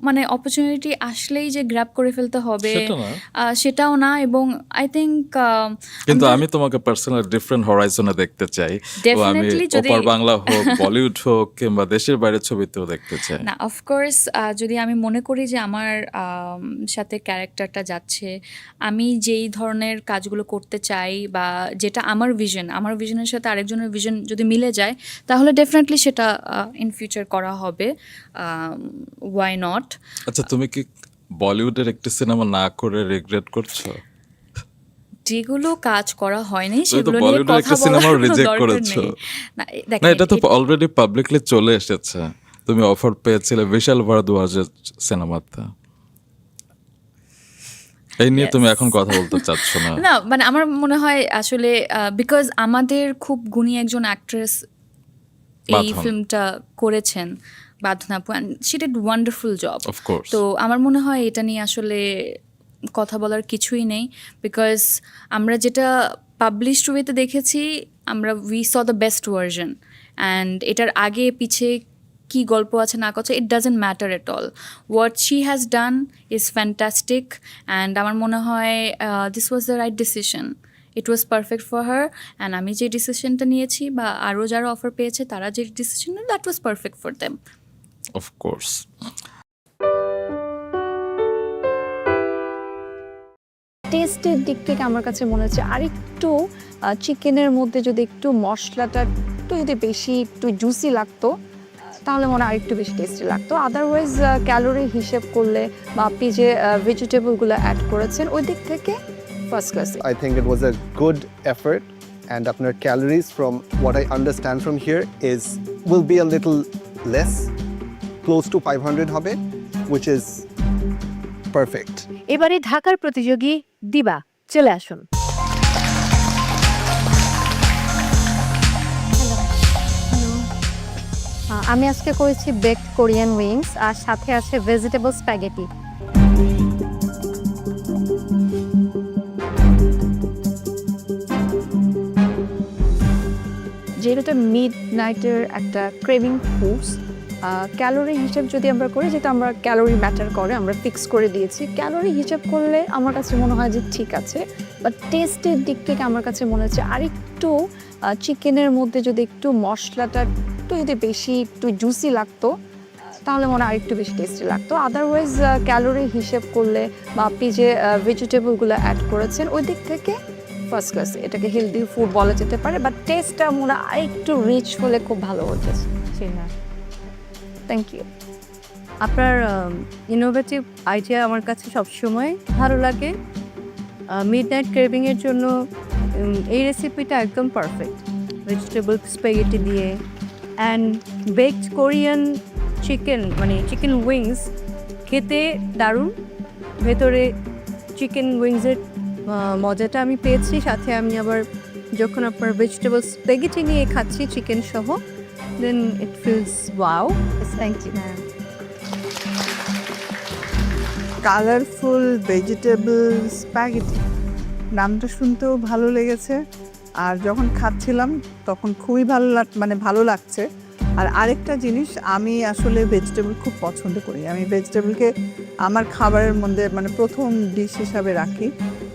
মানে অপরচুনিটি আসলেই যে গ্র্যাব করে ফেলতে হবে সেটাও না, এবং আই থিঙ্ক কিন্তু আমি তোমাকে পার্সোনাল ডিফারেন্ট হরাইজনে দেখতে চাই। আমি ওপার বাংলা হোক, বলিউড হোক, কিংবা দেশের বাইরের ছবিতেও দেখতে চাই। না অফকোর্স যদি আমি মনে করি যে আমার সাথে ক্যারেক্টারটা যাচ্ছে, আমি যেই ধরনের কাজগুলো করতে চাই বা যেটা আমার ভিশনের সাথে আরেকজনের ভিশন যদি মিলে যায়, তাহলে ডেফিনেটলি সেটা ইন ফিউচার করা হবে। Why not? আচ্ছা, তুমি কি বলিউডের একটি সিনেমা না করে রিগ্রেট করছো? যেগুলো কাজ করা হয়নি সেগুলো নিয়ে কথা বলার দরকার নেই। না, এটা তো অলরেডি পাবলিকলি চলে এসেছে। তুমি অফার পেয়েছিলে বিশাল ভারদ্বাজের সিনেমাতে, এই নিয়ে তুমি এখন কথা বলতে চাচ্ছ না? না মানে আমার মনে হয় আসলে বিকজ আমাদের খুব গুণী একজন অ্যাক্ট্রেস এই ফিল্মটা করেছেন, বাঁধনা আপু, and she did wonderful job. তো আমার মনে হয় এটা নিয়ে আসলে কথা বলার কিছুই নেই, বিকজ আমরা যেটা পাবলিশড ওয়েতে দেখেছি, আমরা we saw the best version, and এটার আগে পিছে কি গল্প আছে না আছে, it doesn't matter at all. What she has done is fantastic, and আমার মনে হয় this was the right decision. It was perfect for her, and আমি যে ডিসিশনটা নিয়েছি বা আরও যারা অফার পেয়েছে তারা যে decision, that was perfect for them. Of course. টেস্টের দিক থেকে আমার কাছে মনে হচ্ছে আরেকটু চিকেনের মধ্যে যদি একটু মশলাটা একটু যদি বেশি একটু জুসি লাগতো, তাহলে মনে হয় আরেকটু বেশি টেস্টি লাগতো। আদারওয়াইজ ক্যালোরি হিসেব করলে বা আপনি যে ভেজিটেবলগুলো অ্যাড করেছেন ওই দিক থেকে first class. I think it was a good effort, and আপনার calories from what I understand from here will be a little less, close to 500 হবে, which is perfect. এবারে ঢাকার প্রতিযোগী দিবা, চলে আসুন। আমি আজকে করেছি বেকড কোরিয়ান উইংস, আর সাথে আছে ভেজিটেবল স্প্যাগেটি। যেটা মিড নাইটের একটা ক্রেভিং ফুডস, ক্যালোরি হিসেব যদি আমরা করি, যেটা আমরা ক্যালোরি ম্যাটার করে আমরা ফিক্স করে দিয়েছি, ক্যালোরি হিসেব করলে আমার কাছে মনে হয় যে ঠিক আছে, বাট টেস্টের দিক থেকে আমার কাছে মনে হচ্ছে আরেকটু চিকেনের মধ্যে যদি একটু মশলাটা একটু যদি বেশি একটু জুসি লাগতো, তাহলে মনে হয় আরেকটু বেশি টেস্টি লাগতো। আদারওয়াইজ ক্যালোরি হিসেব করলে বা আপনি যে ভেজিটেবলগুলো অ্যাড করেছেন ওই দিক থেকে ফার্স্ট ক্লাস, এটাকে হেলদি ফুড বলা যেতে পারে, বাট টেস্টটা মনে হয় আরেকটু রিচ হলে খুব ভালো হতো। Thank you. আপনার ইনোভেটিভ আইডিয়া আমার কাছে সবসময় ভালো লাগে। মিডনাইট ক্রেভিংয়ের জন্য এই রেসিপিটা একদম পারফেক্ট, ভেজিটেবল স্প্যাগেটি দিয়ে। অ্যান্ড বেকড কোরিয়ান চিকেন মানে চিকেন উইংস খেতে দারুণ, ভেতরে চিকেন উইংসের মজাটা আমি পেয়েছি, সাথে আমি আবার যখন আপনার ভেজিটেবল স্প্যাগেটি নিয়ে খাচ্ছি চিকেন সহ, then it feels wow. Thank you. Colourful vegetable spaghetti নামটা শুনতেও ভালো লেগেছে, আর যখন খাচ্ছিলাম তখন খুবই ভালো লাগছে। আর আরেকটা জিনিস, আমি আসলে ভেজিটেবল খুব পছন্দ করি, আমি ভেজিটেবলকে আমার খাবারের মধ্যে মানে প্রথম ডিশ হিসাবে রাখি।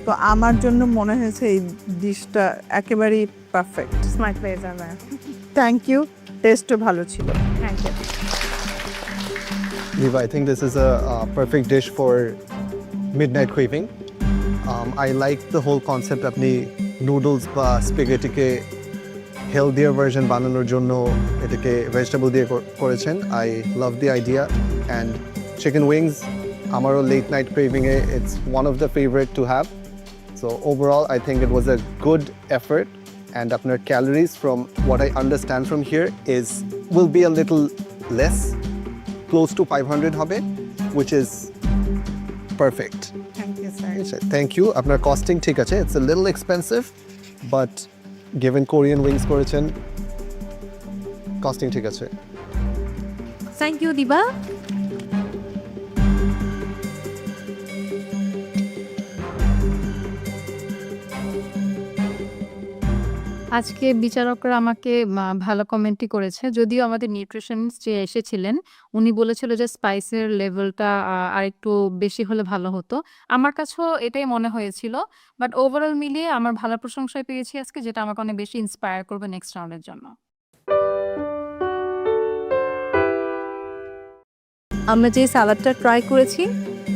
তো আমার জন্য মনে হয়েছে এই ডিশটা একেবারেই পারফেক্ট। স্মার্ট হয়ে যাবে। থ্যাংক ইউ, টেস্টও ভালো ছিল। Thank you. Diva, I think this is a perfect dish for midnight craving. I like the whole concept আপনি নুডলস বা স্পেগেটিকে হেলদিয়ার ভার্জন বানানোর জন্য এটাকে ভেজিটেবল দিয়ে করেছেন। I love the idea and chicken wings আমারও লেট নাইট ক্রেভিংয়ে it's one of the favourite to have. So overall I think it was a good effort and আপনার calories from what I understand from here will be a little less, close to 500 হবে, which is perfect. Thank you sir. Thank you. আপনার costing ঠিক আছে, it's a little expensive, but given Korean wings করেছেন, costing ঠিক আছে। Thank you দিবা। আজকে বিচারকরা আমাকে ভালো কমেন্টই করেছে। যদিও আমাদের নিউট্রিশনিস্ট যে এসেছিলেন উনি বলেছিল যে স্পাইসের লেভেলটা আরেকটু বেশি হলে ভালো হতো। আমার কাছেও এটাই মনে হয়েছিল। বাট ওভারঅল মিলিয়ে আমার ভালো প্রশংসাই পেয়েছি আজকে, যেটা আমাকে অনেক বেশি ইন্সপায়ার করবে নেক্সট রাউন্ডের জন্য। আমরা যে সালাদটা ট্রাই করেছি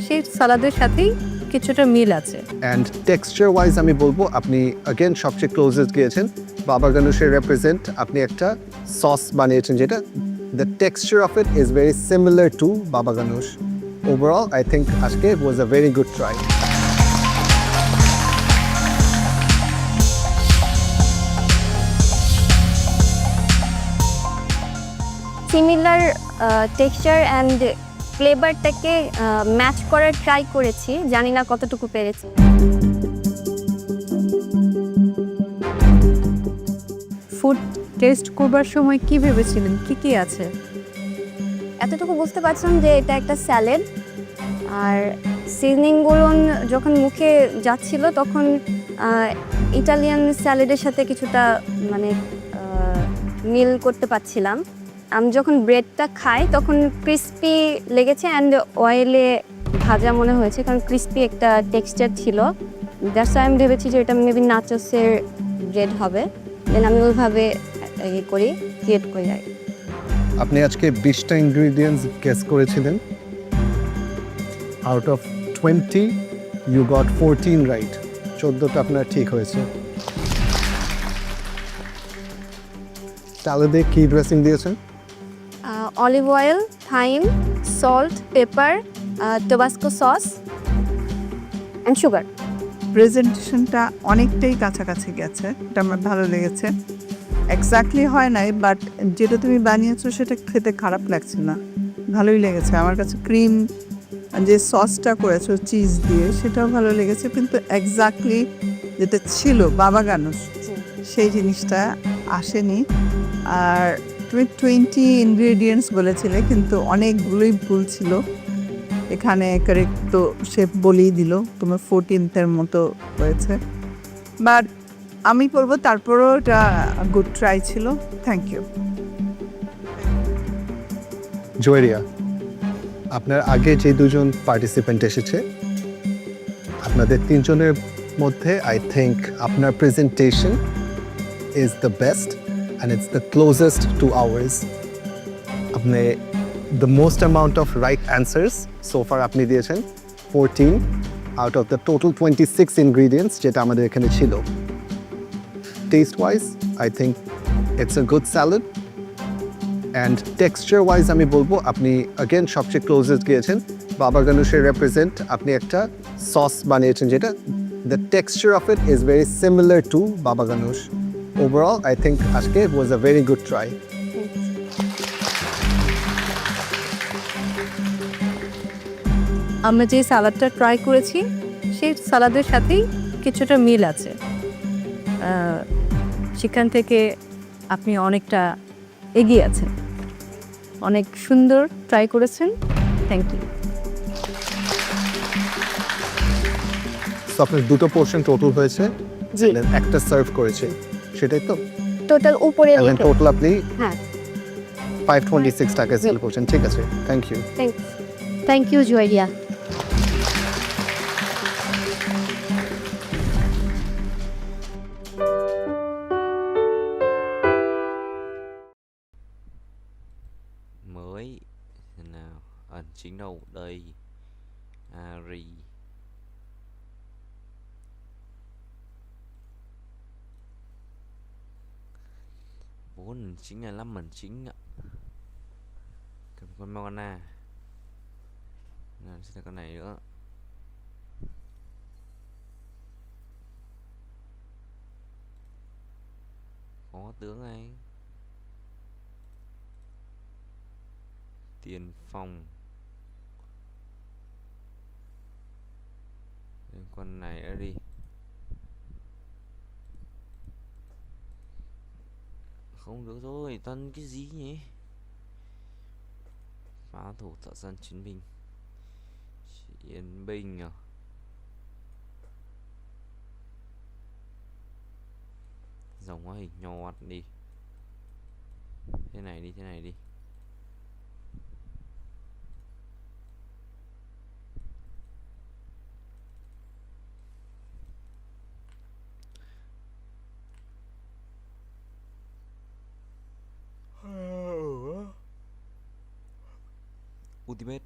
সেই সালাদের সাথেই কিছুটা মিল আছে। অ্যান্ড টেক্সচার ওয়াইজ আমি বলবো আপনি অগেন সবচেয়ে ক্লোজেস্ট গিয়েছেন। বাবা গানুশের রেপ্রেজেন্ট আপনি একটা সস বানিয়েছেন যেটা the texture of it is very similar to baba ghanoush. Overall I think আজকে it was a very good try. Similar texture and ফ্লেভারটাকে ম্যাচ করার ট্রাই করেছি, জানি না কতটুকু পেরেছি। ফুড টেস্ট করবার সময় কি ভেবেছিলেন, কি কি আছে? এতটুকু বুঝতে পারছিলাম যে এটা একটা স্যালাড, আর সিজনিংগুলো যখন মুখে যাচ্ছিল তখন ইটালিয়ান স্যালাডের সাথে কিছুটা মানে মিল করতে পারছিলাম। আমি যখন ব্রেডটা খাই তখন ক্রিস্পি লেগেছে অ্যান্ড অয়েলে ভাজা মনে হয়েছে, কারণ ক্রিস্পি একটা টেক্সচার ছিল। দ্যাটস আমি ভেবেছি যে এটা মেবি নাচোসের ব্রেড হবে, দেন আমি ওইভাবে ক্রিয়েট করে যাই। আপনি আজকে 20টা ইনগ্রিডিয়েন্টস গেস করেছিলেন। Out of 20 you got 14 right. 14টা আপনার ঠিক হয়েছে। সালাদে কি ড্রেসিং দিয়েছেন? Olive oil, thyme, salt, pepper, Tabasco sauce and sugar. প্রেজেন্টেশনটা অনেকটাই কাছাকাছি গেছে, এটা আমার ভালো লেগেছে। এক্স্যাক্টলি হয় নাই, বাট যেটা তুমি বানিয়েছো সেটা খেতে খারাপ লাগছে না, ভালোই লেগেছে আমার কাছে। ক্রিম যে সসটা করেছো চিজ দিয়ে সেটাও ভালো লেগেছে, কিন্তু এক্স্যাক্টলি যেটা ছিল বাবা গানুশ সেই জিনিসটা আসেনি। আর তুমি 20 ইনগ্রেডিয়েন্টস বলেছিলে, কিন্তু অনেকগুলোই ভুল ছিল। এখানে কারেক্ট তো শেফ বলেই দিল, তোমার 14th মতো হয়েছে। বাট আমি বলবো তারপরও এটা গুড ট্রাই ছিল। Thank you. জয়েরিয়া, আপনার আগে যে দুজন পার্টিসিপেন্ট এসেছে আপনাদের তিনজনের মধ্যে আই থিঙ্ক আপনার presentation is the best and it's the closest to ours. আপনি the most amount of right answers so far আপনি দিয়েছেন 14 out of the total 26 ingredients যেটা আমাদের এখানে ছিল। Taste wise I think it's a good salad and texture wise আমি বলবো আপনি again সবচেয়ে closest গিয়েছেন। বাবা গানুশের রেপ্রেজেন্ট আপনি একটা সস বানিয়েছেন যেটা the texture of it is very similar to বাবা গানুশ। Overall, I think আজকে it was a very good try. আমরা যে সালাদটা ট্রাই করেছি সেই সালাদের সাথেই কিছুটা মিল আছে। সেখান থেকে আপনি অনেকটা এগিয়ে আছেন, অনেক সুন্দর ট্রাই করেছেন। Thank you. আপনার দুটো পোর্শন টোটাল হয়েছে, একটা সার্ভ করেছে, সেটাই তো টোটাল উপরে টোটাল আপনি হ্যাঁ 526 টাকা সেল করছেন। ঠিক আছে, thank you. Thank you Joyeria. đâu? Đây. Ari. Bốn mảnh chính là 5 mảnh chính ạ. Cầm con Morgana. Nào sẽ là con này nữa. Có tướng anh. Tiền phòng. Đem con này nữa đi. Không được rồi, tân cái gì nhỉ? Phá thủ thợ săn chiến binh. Chiến binh à? Dòng hóa hình nhọt đi. Thế này đi, thế này đi. Ultimate.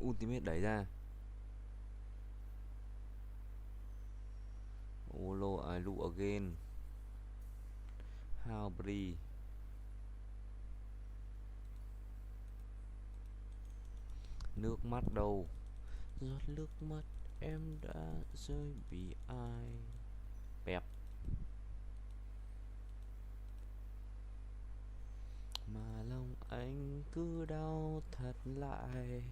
Ultimate đẩy ra. Olo I look again. How pretty. Nước mắt đâu? Giọt nước mắt em đã rơi vì ai? Bẹp. Mà lòng anh cứ đau thật lại.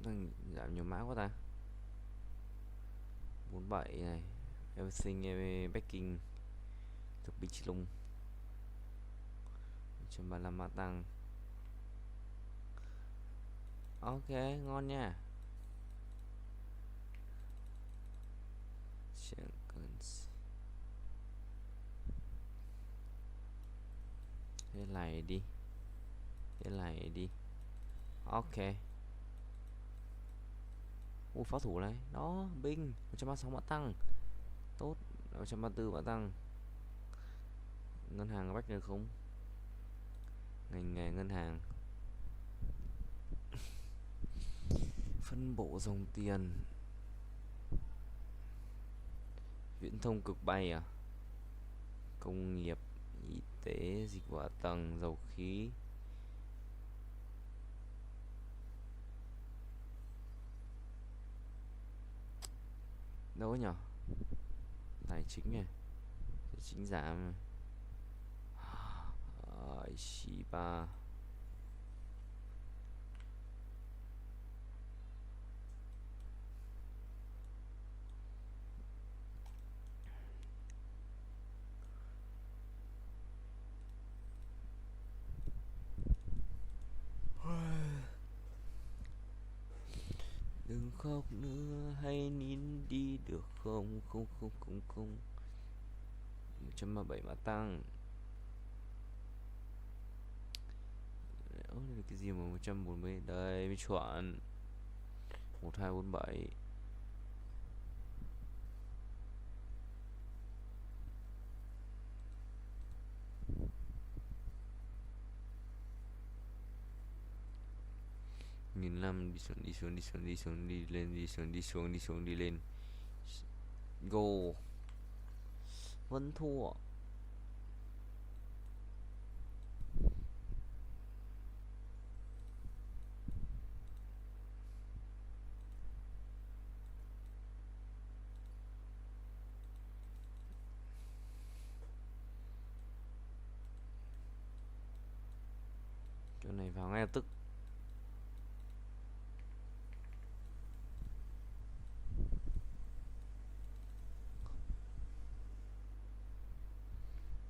Đang giảm nhiều mã quá ta. 47 này. Everything backing. Thực bị chỉ lung. 135 mã tăng. Ok, ngon nha. Jenkins. Thế này đi. Thế này đi. Ok. Pháo thủ này. Đó, binh 136 mã tăng. Tốt. 134 mã tăng. Ngân hàng bách được không? Ngành nghề ngân hàng. Phân bổ dòng tiền. Viễn thông cực bay à? Công nghiệp, y tế, dịch vụ hạ tầng, dầu khí. Đâu nhỉ? Tài chính này. Tài chính giảm. Shiba. Đừng khóc nữa, hãy nín đi được không? Không không không không. 137 mã tăng. Cái gì mà 140 đây mới chuẩn. 1247. Nghìn năm đi xuống đi xuống đi xuống đi xuống đi lên đi xuống đi xuống đi xuống đi lên. Go. Vẫn thua. Chỗ này vào ngay lập tức.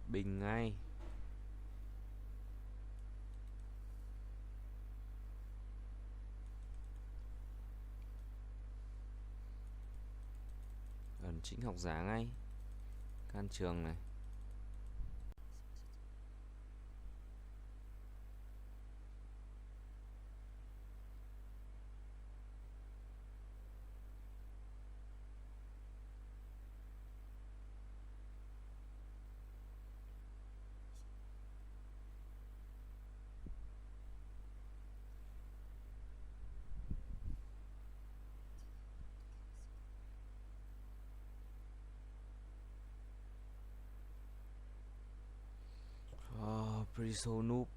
Bình ngay. Ẩn chính học giả ngay. Can trường này. Bri so noob.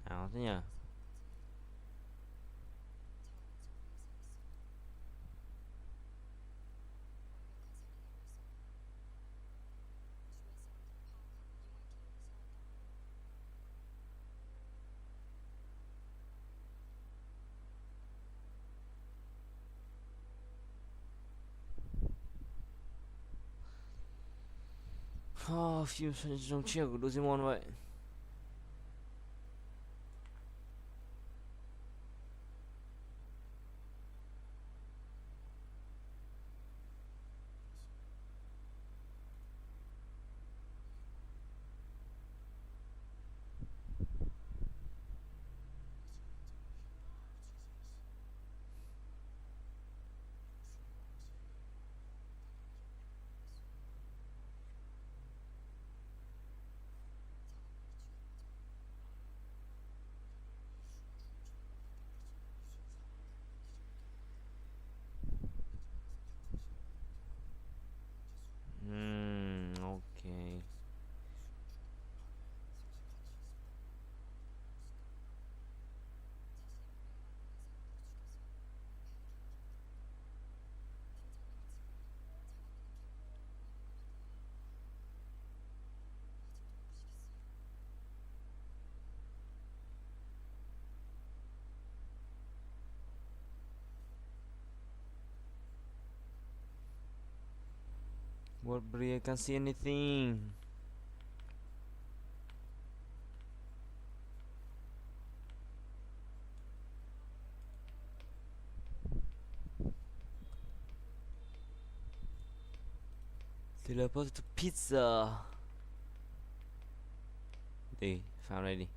Ảo thế nhỉ. Phim trong chiếc của Doraemon vậy. Okay. What, Bri? I can't see anything. Teleport to pizza. Đi, vào đây đi.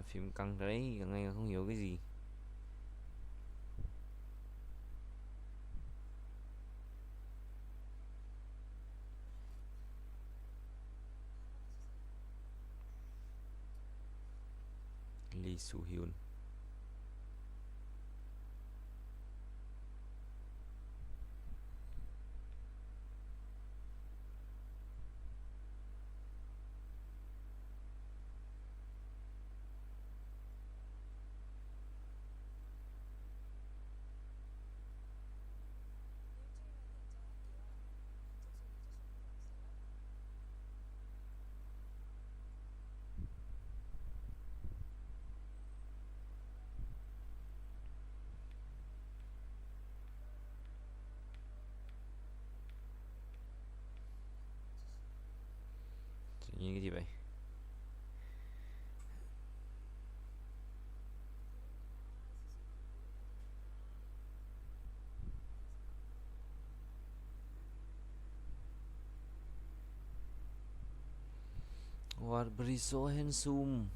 Phim căng đấy, càng ngày không hiểu cái gì. Lee Soo Hyun. Tự nhiên cái gì vậy? What, Bri so handsome.